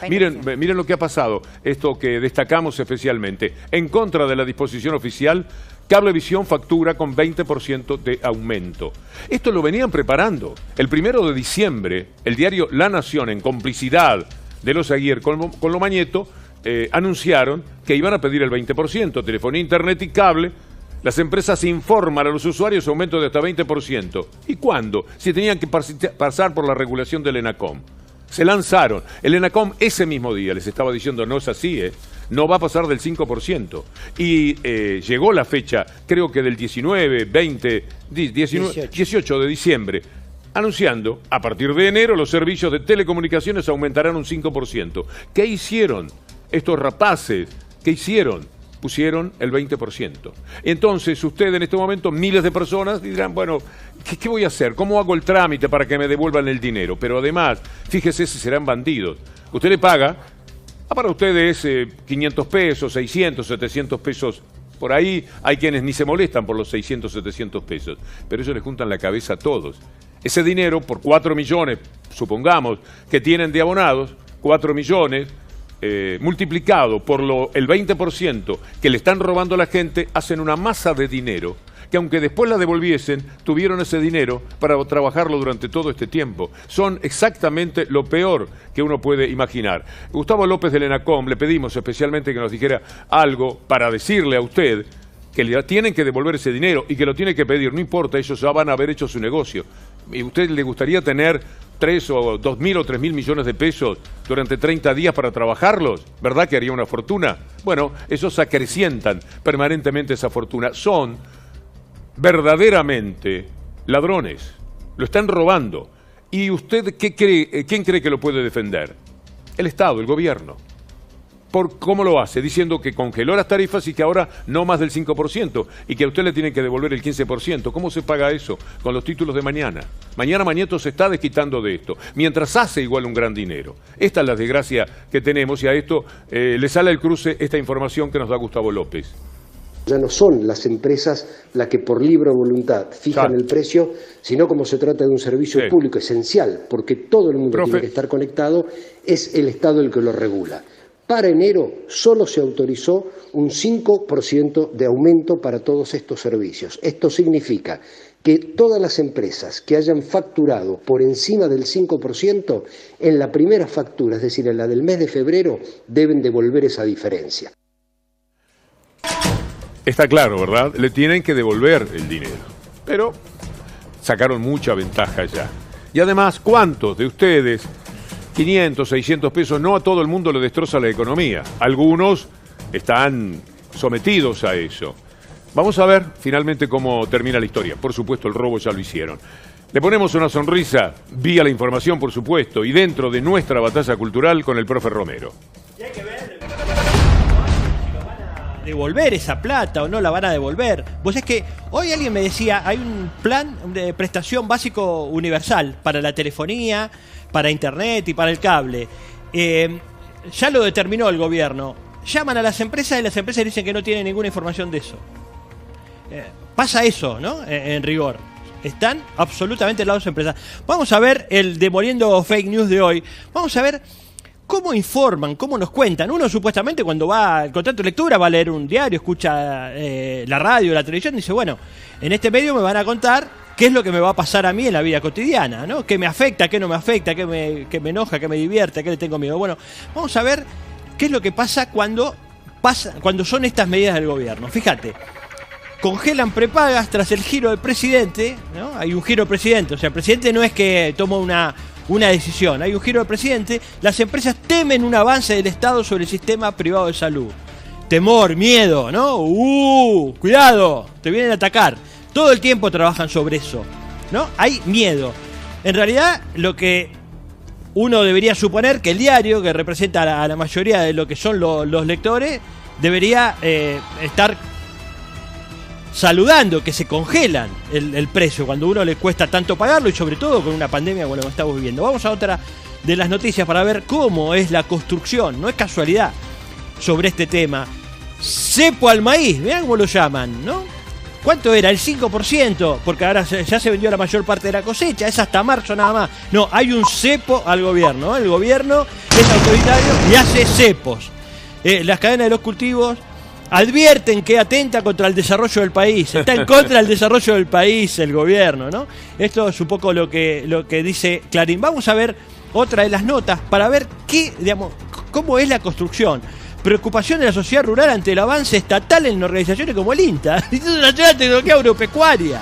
20%. Miren lo que ha pasado, esto que destacamos especialmente. En contra de la disposición oficial, Cablevisión factura con 20% de aumento. Esto lo venían preparando. El 1 de diciembre, el diario La Nación, en complicidad de los Aguirre con Lomañeto, anunciaron que iban a pedir el 20%. Telefonía, internet y cable. Las empresas informan a los usuarios aumento de hasta 20%. ¿Y cuándo? Si tenían que pasar por la regulación del ENACOM. Se lanzaron. El ENACOM ese mismo día les estaba diciendo, no es así, no va a pasar del 5%. Y llegó la fecha, creo que del 18 de diciembre, anunciando, a partir de enero los servicios de telecomunicaciones aumentarán un 5%. ¿Qué hicieron estos rapaces? ¿Qué hicieron? Pusieron el 20%. Entonces, usted en este momento, miles de personas dirán, bueno, ¿qué voy a hacer? ¿Cómo hago el trámite para que me devuelvan el dinero? Pero además, fíjese si serán bandidos. Usted le paga, para ustedes 500 pesos, 600, 700 pesos. Por ahí hay quienes ni se molestan por los 600, 700 pesos. Pero ellos les juntan la cabeza a todos. Ese dinero, por 4 millones, supongamos, que tienen de abonados, 4 millones... multiplicado por el 20% que le están robando a la gente, hacen una masa de dinero que, aunque después la devolviesen, tuvieron ese dinero para trabajarlo durante todo este tiempo. Son exactamente lo peor que uno puede imaginar. Gustavo López del ENACOM, le pedimos especialmente que nos dijera algo para decirle a usted que le tienen que devolver ese dinero y que lo tiene que pedir, no importa, ellos ya van a haber hecho su negocio. ¿Y a usted le gustaría tener 3 o 2.000 o 3.000 millones de pesos durante 30 días para trabajarlos? ¿Verdad que haría una fortuna? Bueno, esos acrecientan permanentemente esa fortuna. Son verdaderamente ladrones. Lo están robando. ¿Y usted qué cree? ¿Quién cree que lo puede defender? El Estado, el gobierno. ¿Cómo lo hace? Diciendo que congeló las tarifas y que ahora no más del 5% y que a usted le tienen que devolver el 15%. ¿Cómo se paga eso? Con los títulos de mañana. Mañana Mañeto se está desquitando de esto, mientras hace igual un gran dinero. Esta es la desgracia que tenemos y a esto le sale al cruce esta información que nos da Gustavo López. Ya no son las empresas las que por libre voluntad fijan el precio, sino como se trata de un servicio público esencial, porque todo el mundo tiene que estar conectado, es el Estado el que lo regula. Para enero solo se autorizó un 5% de aumento para todos estos servicios. Esto significa que todas las empresas que hayan facturado por encima del 5%, en la primera factura, es decir, en la del mes de febrero, deben devolver esa diferencia. Está claro, ¿verdad? Le tienen que devolver el dinero. Pero sacaron mucha ventaja ya. Y además, ¿cuántos de ustedes, 500, 600 pesos, no a todo el mundo le destroza la economía? Algunos están sometidos a eso. Vamos a ver finalmente cómo termina la historia. Por supuesto, el robo ya lo hicieron. Le ponemos una sonrisa vía la información, por supuesto, y dentro de nuestra batalla cultural con el profe Romero. Devolver esa plata o no la van a devolver. Vos es que hoy alguien me decía, hay un plan de prestación básico universal para la telefonía, para internet y para el cable. Ya lo determinó el gobierno. Llaman a las empresas y las empresas dicen que no tienen ninguna información de eso. Pasa eso, ¿no? En rigor. Están absolutamente al lado de las empresas. Vamos a ver el Demoliendo Fake News de hoy. Vamos a ver cómo informan, cómo nos cuentan. Uno supuestamente cuando va al contrato de lectura va a leer un diario, escucha la radio, la televisión, y dice, bueno, en este medio me van a contar qué es lo que me va a pasar a mí en la vida cotidiana, ¿no? ¿Qué me afecta, qué no me afecta, qué me enoja, qué me divierte, qué le tengo miedo? Bueno, vamos a ver qué es lo que pasa cuando son estas medidas del gobierno. Fíjate, congelan prepagas tras el giro del presidente, ¿no? Hay un giro del presidente, o sea, el presidente no es que toma una decisión, hay un giro del presidente. Las empresas temen un avance del Estado sobre el sistema privado de salud. Temor, miedo, ¿no? Cuidado, te vienen a atacar. Todo el tiempo trabajan sobre eso, ¿no? Hay miedo. En realidad, lo que uno debería suponer que el diario, que representa a la mayoría de lo que son los lectores, debería estar saludando que se congelan el precio cuando a uno le cuesta tanto pagarlo, y sobre todo con una pandemia como la que estamos viviendo. Vamos a otra de las noticias para ver cómo es la construcción, no es casualidad, sobre este tema. Cepo al maíz, vean cómo lo llaman, ¿no? ¿Cuánto era? El 5%, porque ahora ya se vendió la mayor parte de la cosecha, es hasta marzo nada más. No, hay un cepo al gobierno, ¿no? El gobierno es autoritario y hace cepos. Las cadenas de los cultivos advierten que atenta contra el desarrollo del país. Está en contra del desarrollo del país el gobierno, ¿no? Esto es un poco lo que dice Clarín. Vamos a ver otra de las notas para ver cómo es la construcción. Preocupación de la sociedad rural ante el avance estatal en organizaciones como el INTA, Instituto Nacional de Tecnología Agropecuaria.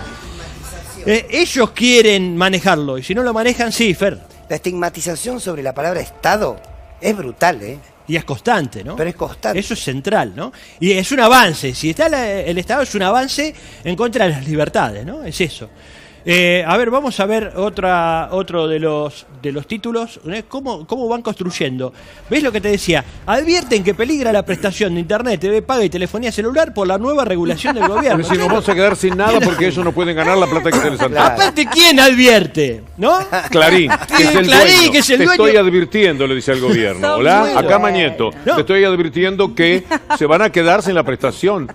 Ellos quieren manejarlo, y si no lo manejan, sí, Fer. La estigmatización sobre la palabra Estado es brutal, ¿eh? Y es constante, ¿no? Pero es constante. Eso es central, ¿no? Y es un avance. Si está el Estado, es un avance en contra de las libertades, ¿no? Es eso. A ver, vamos a ver otro de los títulos, ¿eh? ¿Cómo van construyendo? ¿Ves lo que te decía? Advierten que peligra la prestación de internet, TV paga y telefonía celular por la nueva regulación del gobierno. Si nos vamos a quedar sin nada porque ellos no pueden ganar la plata que se les antoja. Aparte, ¿quién advierte? ¿No? Clarín, que es el Clarín, dueño. Que es el te dueño. estoy advirtiendo, le dice al gobierno. Hola, acá Mañeto. No. Te estoy advirtiendo que se van a quedar sin la prestación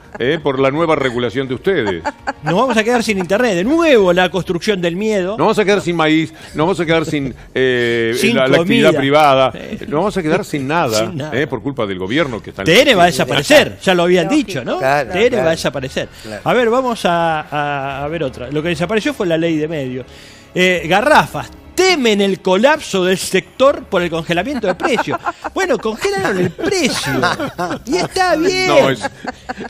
por la nueva regulación de ustedes. Nos vamos a quedar sin internet. De nuevo la construcción del miedo. Nos vamos a quedar sin maíz, nos vamos a quedar sin la actividad privada, nos vamos a quedar sin nada, por culpa del gobierno que está en TN va a desaparecer, ya lo habían dicho, ¿no? Claro, TN claro. va a desaparecer. Claro. A ver, vamos a ver otra. Lo que desapareció fue la ley de medios. Garrafas. Temen el colapso del sector por el congelamiento de precios. Bueno, congelaron el precio. Y está bien. No,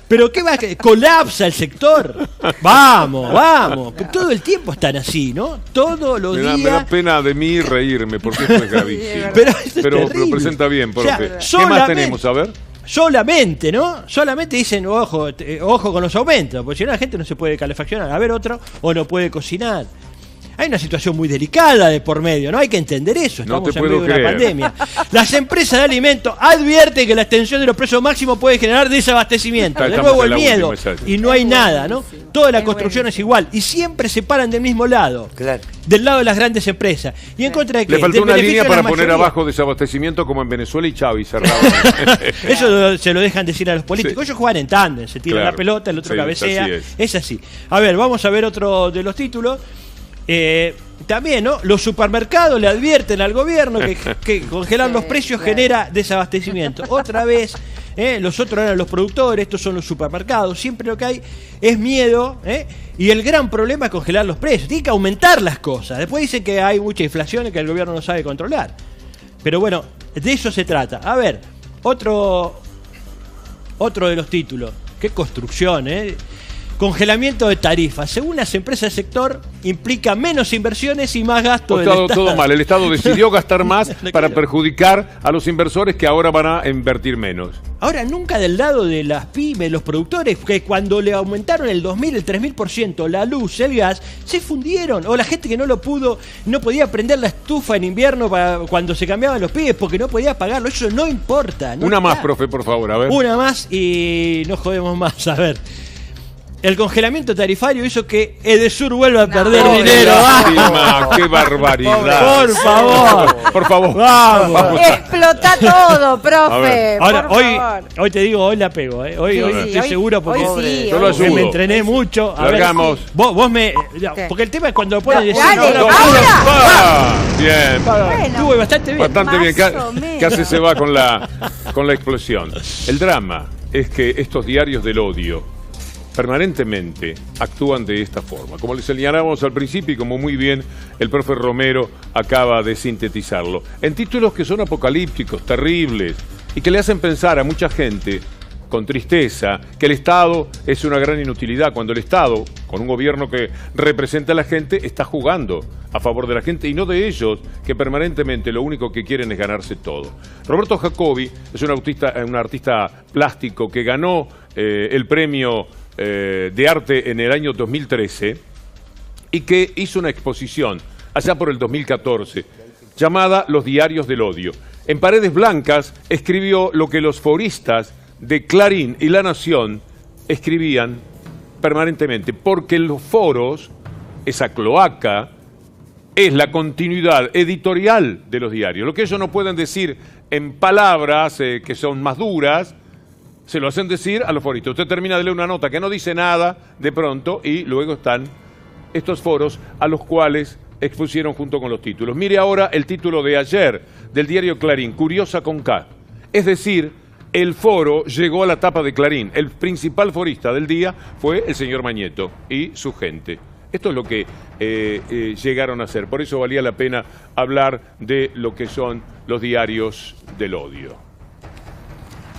Pero ¿qué va a colapsa el sector? Vamos. Todo el tiempo están así, ¿no? Todos los días. Me da pena de mí reírme porque esto es gravísimo. Pero lo presenta bien, profe. O sea, ¿Qué más tenemos? A ver. Solamente, ¿no? Solamente dicen, ojo con los aumentos, porque si no la gente no se puede calefaccionar. A ver otro, o no puede cocinar. Hay una situación muy delicada de por medio, ¿no? Hay que entender eso, estamos en medio de una pandemia. Las empresas de alimentos advierten que la extensión de los precios máximos puede generar desabastecimiento. De nuevo el miedo. Y no hay nada, ¿no? Toda la construcción es igual. Y siempre se paran del mismo lado. Claro. Del lado de las grandes empresas. ¿Y en contra de qué? Le faltó una línea para poner mayoría. abajo desabastecimiento como en Venezuela y Chávez cerrado. Eso se lo dejan decir a los políticos. Sí. Ellos juegan en tándem. Se tiran Claro. la pelota, el otro Sí, cabecea. así Es así. A ver, vamos a ver otro de los títulos. También, ¿no? Los supermercados le advierten al gobierno que congelar los precios genera desabastecimiento. Otra vez, los otros eran los productores, estos son los supermercados. Siempre lo que hay es miedo, y el gran problema es congelar los precios. Tiene que aumentar las cosas. Después dicen que hay mucha inflación y que el gobierno no sabe controlar. Pero bueno, de eso se trata. A ver, otro de los títulos. Qué construcción, Congelamiento de tarifas. Según las empresas del sector, implica menos inversiones y más gasto del Estado. Todo mal. El Estado decidió gastar más para perjudicar a los inversores que ahora van a invertir menos. Ahora, nunca del lado de las pymes, los productores, que cuando le aumentaron el 2000, el 3000% la luz, el gas, se fundieron. O la gente que no podía prender la estufa en invierno cuando se cambiaban los pibes porque no podía pagarlo. Eso no importa. Una más, profe, por favor, a ver. Una más y no jodemos más. A ver. El congelamiento tarifario hizo que Edesur vuelva a perder dinero. ¡Qué barbaridad! Por favor. Por favor. Vamos. Explota todo, profe. Ahora, por hoy favor. te digo, hoy la pego. Hoy estoy seguro porque yo lo ayudo. me entrené mucho. A Largamos. ver, vos me... Porque el tema es cuando ponen... Dale, Bien. Estuve bastante bien. Bastante bien. Casi se va con la explosión. El drama es que estos diarios del odio permanentemente actúan de esta forma. Como les señalábamos al principio y como muy bien el profe Romero acaba de sintetizarlo, en títulos que son apocalípticos, terribles, y que le hacen pensar a mucha gente con tristeza que el Estado es una gran inutilidad, cuando el Estado, con un gobierno que representa a la gente, está jugando a favor de la gente y no de ellos, que permanentemente lo único que quieren es ganarse todo. Roberto Jacobi es un artista plástico que ganó el premio de arte en el año 2013 y que hizo una exposición allá por el 2014 llamada Los Diarios del Odio. En paredes blancas escribió lo que los foristas de Clarín y La Nación escribían permanentemente, porque los foros, esa cloaca, es la continuidad editorial de los diarios. Lo que ellos no pueden decir en palabras que son más duras, se lo hacen decir a los foristas. Usted termina de leer una nota que no dice nada de pronto y luego están estos foros a los cuales expusieron junto con los títulos. Mire ahora el título de ayer del diario Clarín, Curiosa con K. Es decir, el foro llegó a la tapa de Clarín. El principal forista del día fue el señor Mañeto y su gente. Esto es lo que llegaron a hacer. Por eso valía la pena hablar de lo que son los diarios del odio.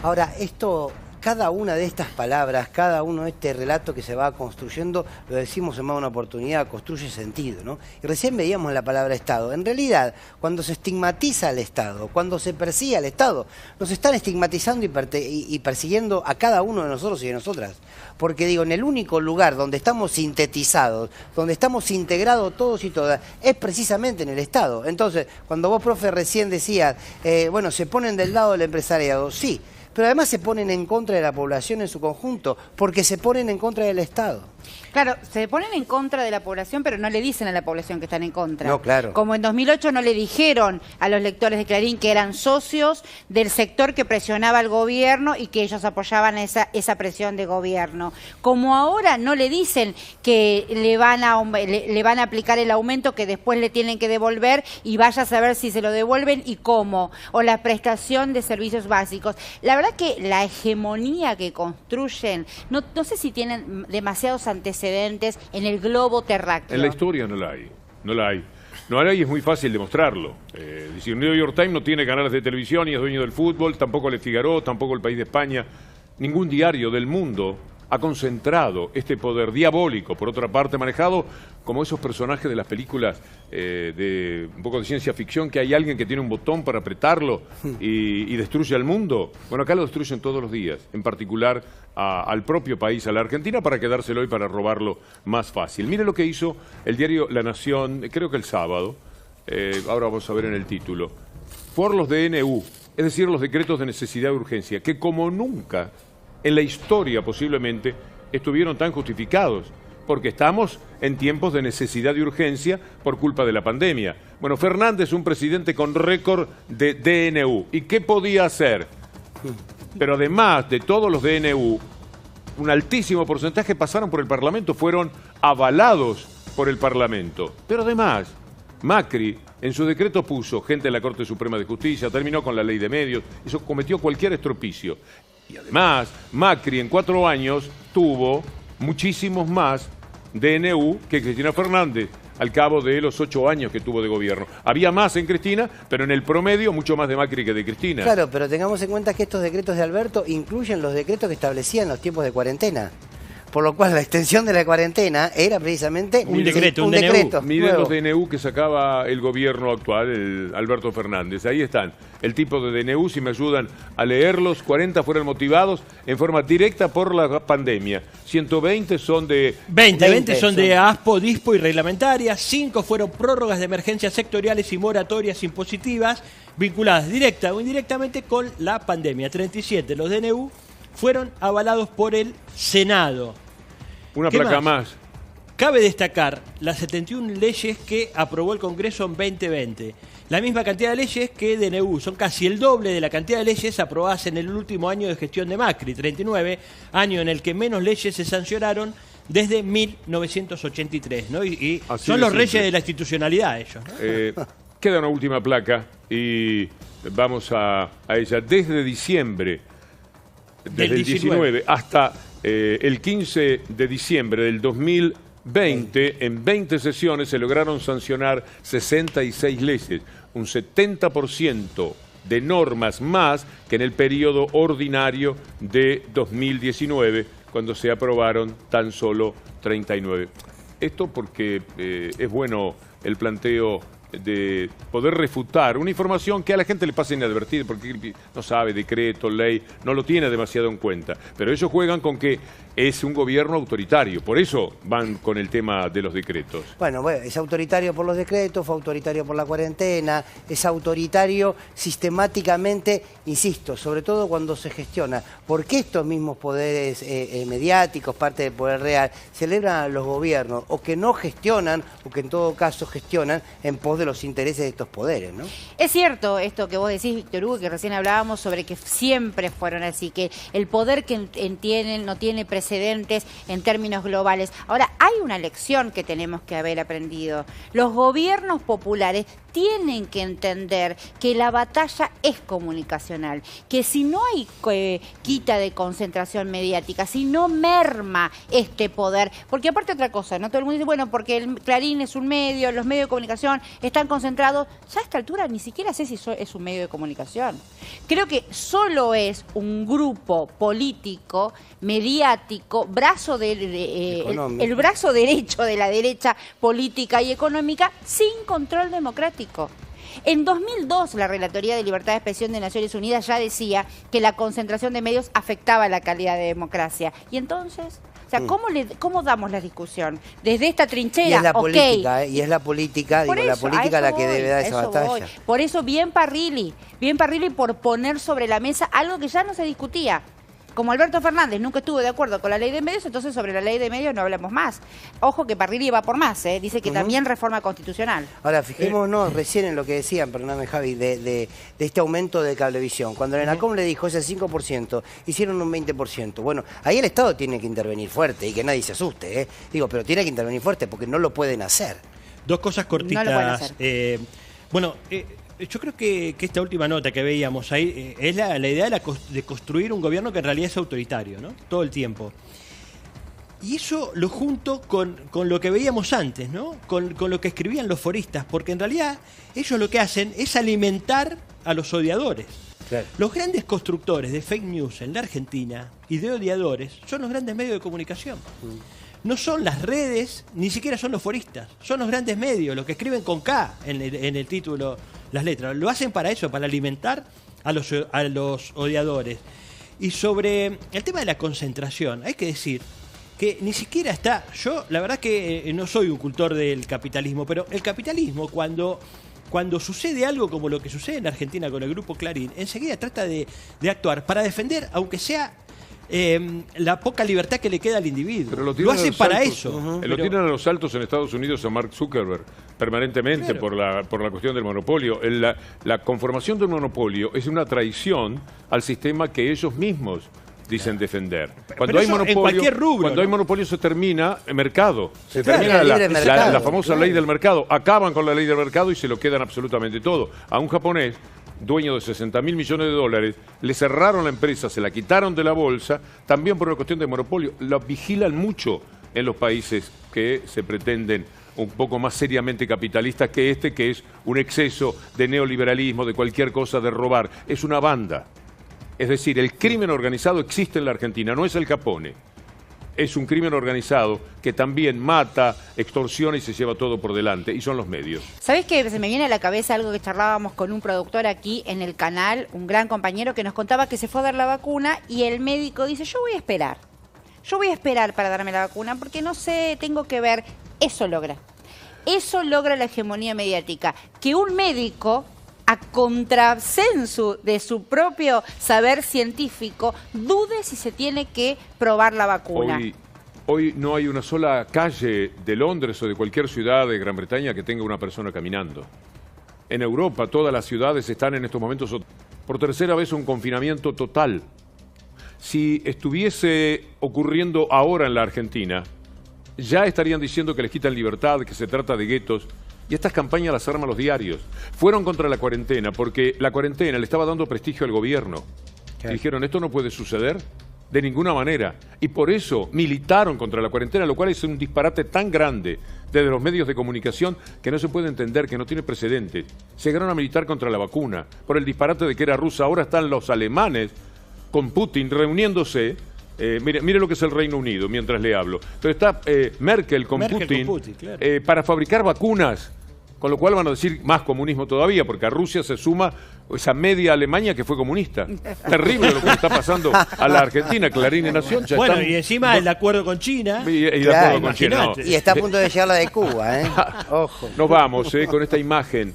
Ahora, esto, cada una de estas palabras, cada uno de este relato que se va construyendo, lo decimos en más de una oportunidad, construye sentido, ¿no? Y recién veíamos la palabra Estado. En realidad, cuando se estigmatiza al Estado, cuando se persigue al Estado, nos están estigmatizando y persiguiendo a cada uno de nosotros y de nosotras. Porque digo, en el único lugar donde estamos sintetizados, donde estamos integrados todos y todas, es precisamente en el Estado. Entonces, cuando vos, profe, recién decías, bueno, se ponen del lado del empresariado, sí, pero además se ponen en contra de la población en su conjunto, porque se ponen en contra del Estado. Claro, se ponen en contra de la población, pero no le dicen a la población que están en contra. No, claro. Como en 2008 no le dijeron a los lectores de Clarín que eran socios del sector que presionaba al gobierno y que ellos apoyaban esa presión de gobierno. Como ahora no le dicen que le van a aplicar el aumento que después le tienen que devolver y vaya a saber si se lo devuelven y cómo, o la prestación de servicios básicos. La verdad que la hegemonía que construyen, no sé si tienen demasiados antecedentes en el globo terráqueo. En la historia no la hay, no la hay. No la hay, es muy fácil demostrarlo. Decir, New York Times no tiene canales de televisión ni es dueño del fútbol, tampoco Le Figaro, tampoco El País de España. Ningún diario del mundo ha concentrado este poder diabólico, por otra parte manejado como esos personajes de las películas de un poco de ciencia ficción, que hay alguien que tiene un botón para apretarlo y destruye al mundo. Bueno, acá lo destruyen todos los días, en particular al propio país, a la Argentina, para quedárselo y para robarlo más fácil. Mire lo que hizo el diario La Nación, creo que el sábado, ahora vamos a ver en el título, por los DNU, es decir, los decretos de necesidad y urgencia, que como nunca en la historia posiblemente estuvieron tan justificados, porque estamos en tiempos de necesidad y urgencia por culpa de la pandemia. Bueno, Fernández, un presidente con récord de DNU. ¿Y qué podía hacer? Pero además de todos los DNU, un altísimo porcentaje pasaron por el Parlamento, fueron avalados por el Parlamento. Pero además, Macri en su decreto puso gente en la Corte Suprema de Justicia, terminó con la ley de medios, eso cometió cualquier estropicio. Y además, Macri en 4 años tuvo muchísimos más DNU que Cristina Fernández al cabo de los 8 años que tuvo de gobierno. Había más en Cristina, pero en el promedio mucho más de Macri que de Cristina. Claro, pero tengamos en cuenta que estos decretos de Alberto incluyen los decretos que establecían los tiempos de cuarentena. Por lo cual la extensión de la cuarentena era precisamente un decreto. Miren los DNU que sacaba el gobierno actual, el Alberto Fernández. Ahí están, el tipo de DNU, si me ayudan a leerlos, 40 fueron motivados en forma directa por la pandemia. 120 son de... 20 son de ASPO, DISPO y reglamentarias. 5 fueron prórrogas de emergencias sectoriales y moratorias impositivas vinculadas directa o indirectamente con la pandemia. 37 los DNU fueron avalados por el Senado. Una placa más. Cabe destacar las 71 leyes que aprobó el Congreso en 2020. La misma cantidad de leyes que DNU. Son casi el doble de la cantidad de leyes aprobadas en el último año de gestión de Macri, 39, año en el que menos leyes se sancionaron desde 1983. ¿no? Y son los reyes de la institucionalidad ellos, ¿no? Queda una última placa y vamos a ella. Desde diciembre, desde el 19 hasta el 15 de diciembre del 2020, en 20 sesiones se lograron sancionar 66 leyes, un 70% de normas más que en el periodo ordinario de 2019, cuando se aprobaron tan solo 39. Esto porque es bueno el planteo de poder refutar una información que a la gente le pasa inadvertida porque no sabe, decreto, ley, no lo tiene demasiado en cuenta. Pero ellos juegan con que es un gobierno autoritario, por eso van con el tema de los decretos. Bueno, es autoritario por los decretos, fue autoritario por la cuarentena, es autoritario sistemáticamente, insisto, sobre todo cuando se gestiona. Porque estos mismos poderes mediáticos, parte del poder real, celebran a los gobiernos o que no gestionan o que en todo caso gestionan en pos de los intereses de estos poderes, ¿no? Es cierto esto que vos decís, Víctor Hugo, que recién hablábamos sobre que siempre fueron así, que el poder que tienen no tiene precedentes en términos globales. Ahora, hay una lección que tenemos que haber aprendido. Los gobiernos populares tienen que entender que la batalla es comunicacional, que si no hay quita de concentración mediática, si no merma este poder, porque aparte otra cosa, ¿no? Todo el mundo dice, bueno, porque el Clarín es un medio, los medios de comunicación están concentrados, ya a esta altura ni siquiera sé si es un medio de comunicación. Creo que solo es un grupo político, mediático, el brazo derecho de la derecha política y económica sin control democrático. En 2002, la Relatoría de Libertad de Expresión de Naciones Unidas ya decía que la concentración de medios afectaba la calidad de democracia. ¿Y entonces? O sea, ¿cómo damos la discusión? Desde esta trinchera, y es la política, y es la política, digo, la política la que debe dar esa batalla. Por eso bien Parrilli por poner sobre la mesa algo que ya no se discutía. Como Alberto Fernández nunca estuvo de acuerdo con la ley de medios, entonces sobre la ley de medios no hablamos más. Ojo que Parrilli va por más, dice que también reforma constitucional. Ahora, fijémonos recién en lo que decían, perdóname Javi, de este aumento de cablevisión. Cuando el ENACOM le dijo ese 5%, hicieron un 20%. Bueno, ahí el Estado tiene que intervenir fuerte y que nadie se asuste, Digo, pero tiene que intervenir fuerte porque no lo pueden hacer. Dos cosas cortitas. No lo pueden hacer. Yo creo que esta última nota que veíamos ahí es la idea de construir un gobierno que en realidad es autoritario, ¿no? Todo el tiempo. Y eso lo junto con lo que veíamos antes, ¿no? Con lo que escribían los foristas, porque en realidad ellos lo que hacen es alimentar a los odiadores. Claro. Los grandes constructores de fake news en la Argentina y de odiadores son los grandes medios de comunicación. No son las redes, ni siquiera son los foristas, son los grandes medios, los que escriben con K en el título, las letras. Lo hacen para eso, para alimentar a los odiadores. Y sobre el tema de la concentración, hay que decir que ni siquiera está... Yo, la verdad que no soy un cultor del capitalismo, pero el capitalismo, cuando sucede algo como lo que sucede en Argentina con el Grupo Clarín, enseguida trata de actuar para defender, aunque sea... la poca libertad que le queda al individuo. Pero lo hace para eso. Lo tienen a los altos en Estados Unidos a Mark Zuckerberg permanentemente, claro, por la cuestión del monopolio. La conformación del monopolio es una traición al sistema que ellos mismos dicen defender. Cuando hay monopolio, en cualquier rubro, cuando hay monopolio se termina el mercado. Se termina la famosa ley del mercado. Acaban con la ley del mercado y se lo quedan absolutamente todo. A un japonés dueño de 60.000 millones de dólares, le cerraron la empresa, se la quitaron de la bolsa, también por una cuestión de monopolio. Lo vigilan mucho en los países que se pretenden un poco más seriamente capitalistas que este, que es un exceso de neoliberalismo, de cualquier cosa, de robar. Es una banda. Es decir, el crimen organizado existe en la Argentina, no es el Capone. Es un crimen organizado que también mata, extorsiona y se lleva todo por delante, y son los medios. ¿Sabés qué? Se me viene a la cabeza algo que charlábamos con un productor aquí en el canal, un gran compañero que nos contaba que se fue a dar la vacuna y el médico dice, yo voy a esperar. Yo voy a esperar para darme la vacuna porque no sé, tengo que ver. Eso logra la hegemonía mediática. Que un médico, a contrasensu de su propio saber científico, dude si se tiene que probar la vacuna. Hoy no hay una sola calle de Londres o de cualquier ciudad de Gran Bretaña que tenga una persona caminando. En Europa todas las ciudades están en estos momentos por tercera vez un confinamiento total. Si estuviese ocurriendo ahora en la Argentina, ya estarían diciendo que les quitan libertad, que se trata de guetos. Y estas campañas las arman los diarios. Fueron contra la cuarentena porque la cuarentena le estaba dando prestigio al gobierno. Dijeron, esto no puede suceder. de ninguna manera. Y por eso militaron contra la cuarentena, lo cual es un disparate tan grande desde los medios de comunicación que no se puede entender, que no tiene precedentes. Llegaron a militar contra la vacuna por el disparate de que era rusa. Ahora están los alemanes con Putin reuniéndose. Mire lo que es el Reino Unido mientras le hablo. Pero está Merkel con Putin, claro. Para fabricar vacunas. Con lo cual van a decir más comunismo todavía, porque a Rusia se suma esa media Alemania que fue comunista. Terrible lo que está pasando a la Argentina, Clarín y Nación. Ya bueno, están... y encima el acuerdo con China. Y el acuerdo con China, no. Y está a punto de llegar la de Cuba, ¿eh? Ojo. Nos vamos con esta imagen.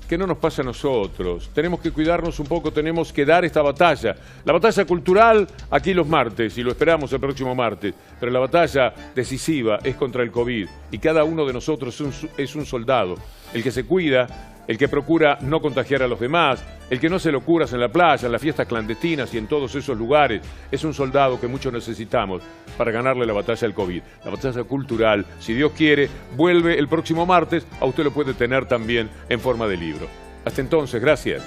Que no nos pasa a nosotros. Tenemos que cuidarnos un poco, tenemos que dar esta batalla. La batalla cultural aquí los martes, y lo esperamos el próximo martes. Pero la batalla decisiva es contra el COVID. Y cada uno de nosotros es un soldado. El que se cuida, el que procura no contagiar a los demás, el que no se lo curas en la playa, en las fiestas clandestinas y en todos esos lugares, es un soldado que muchos necesitamos para ganarle la batalla al COVID. La batalla cultural, si Dios quiere, vuelve el próximo martes. A usted lo puede tener también en forma de libro. Hasta entonces, gracias.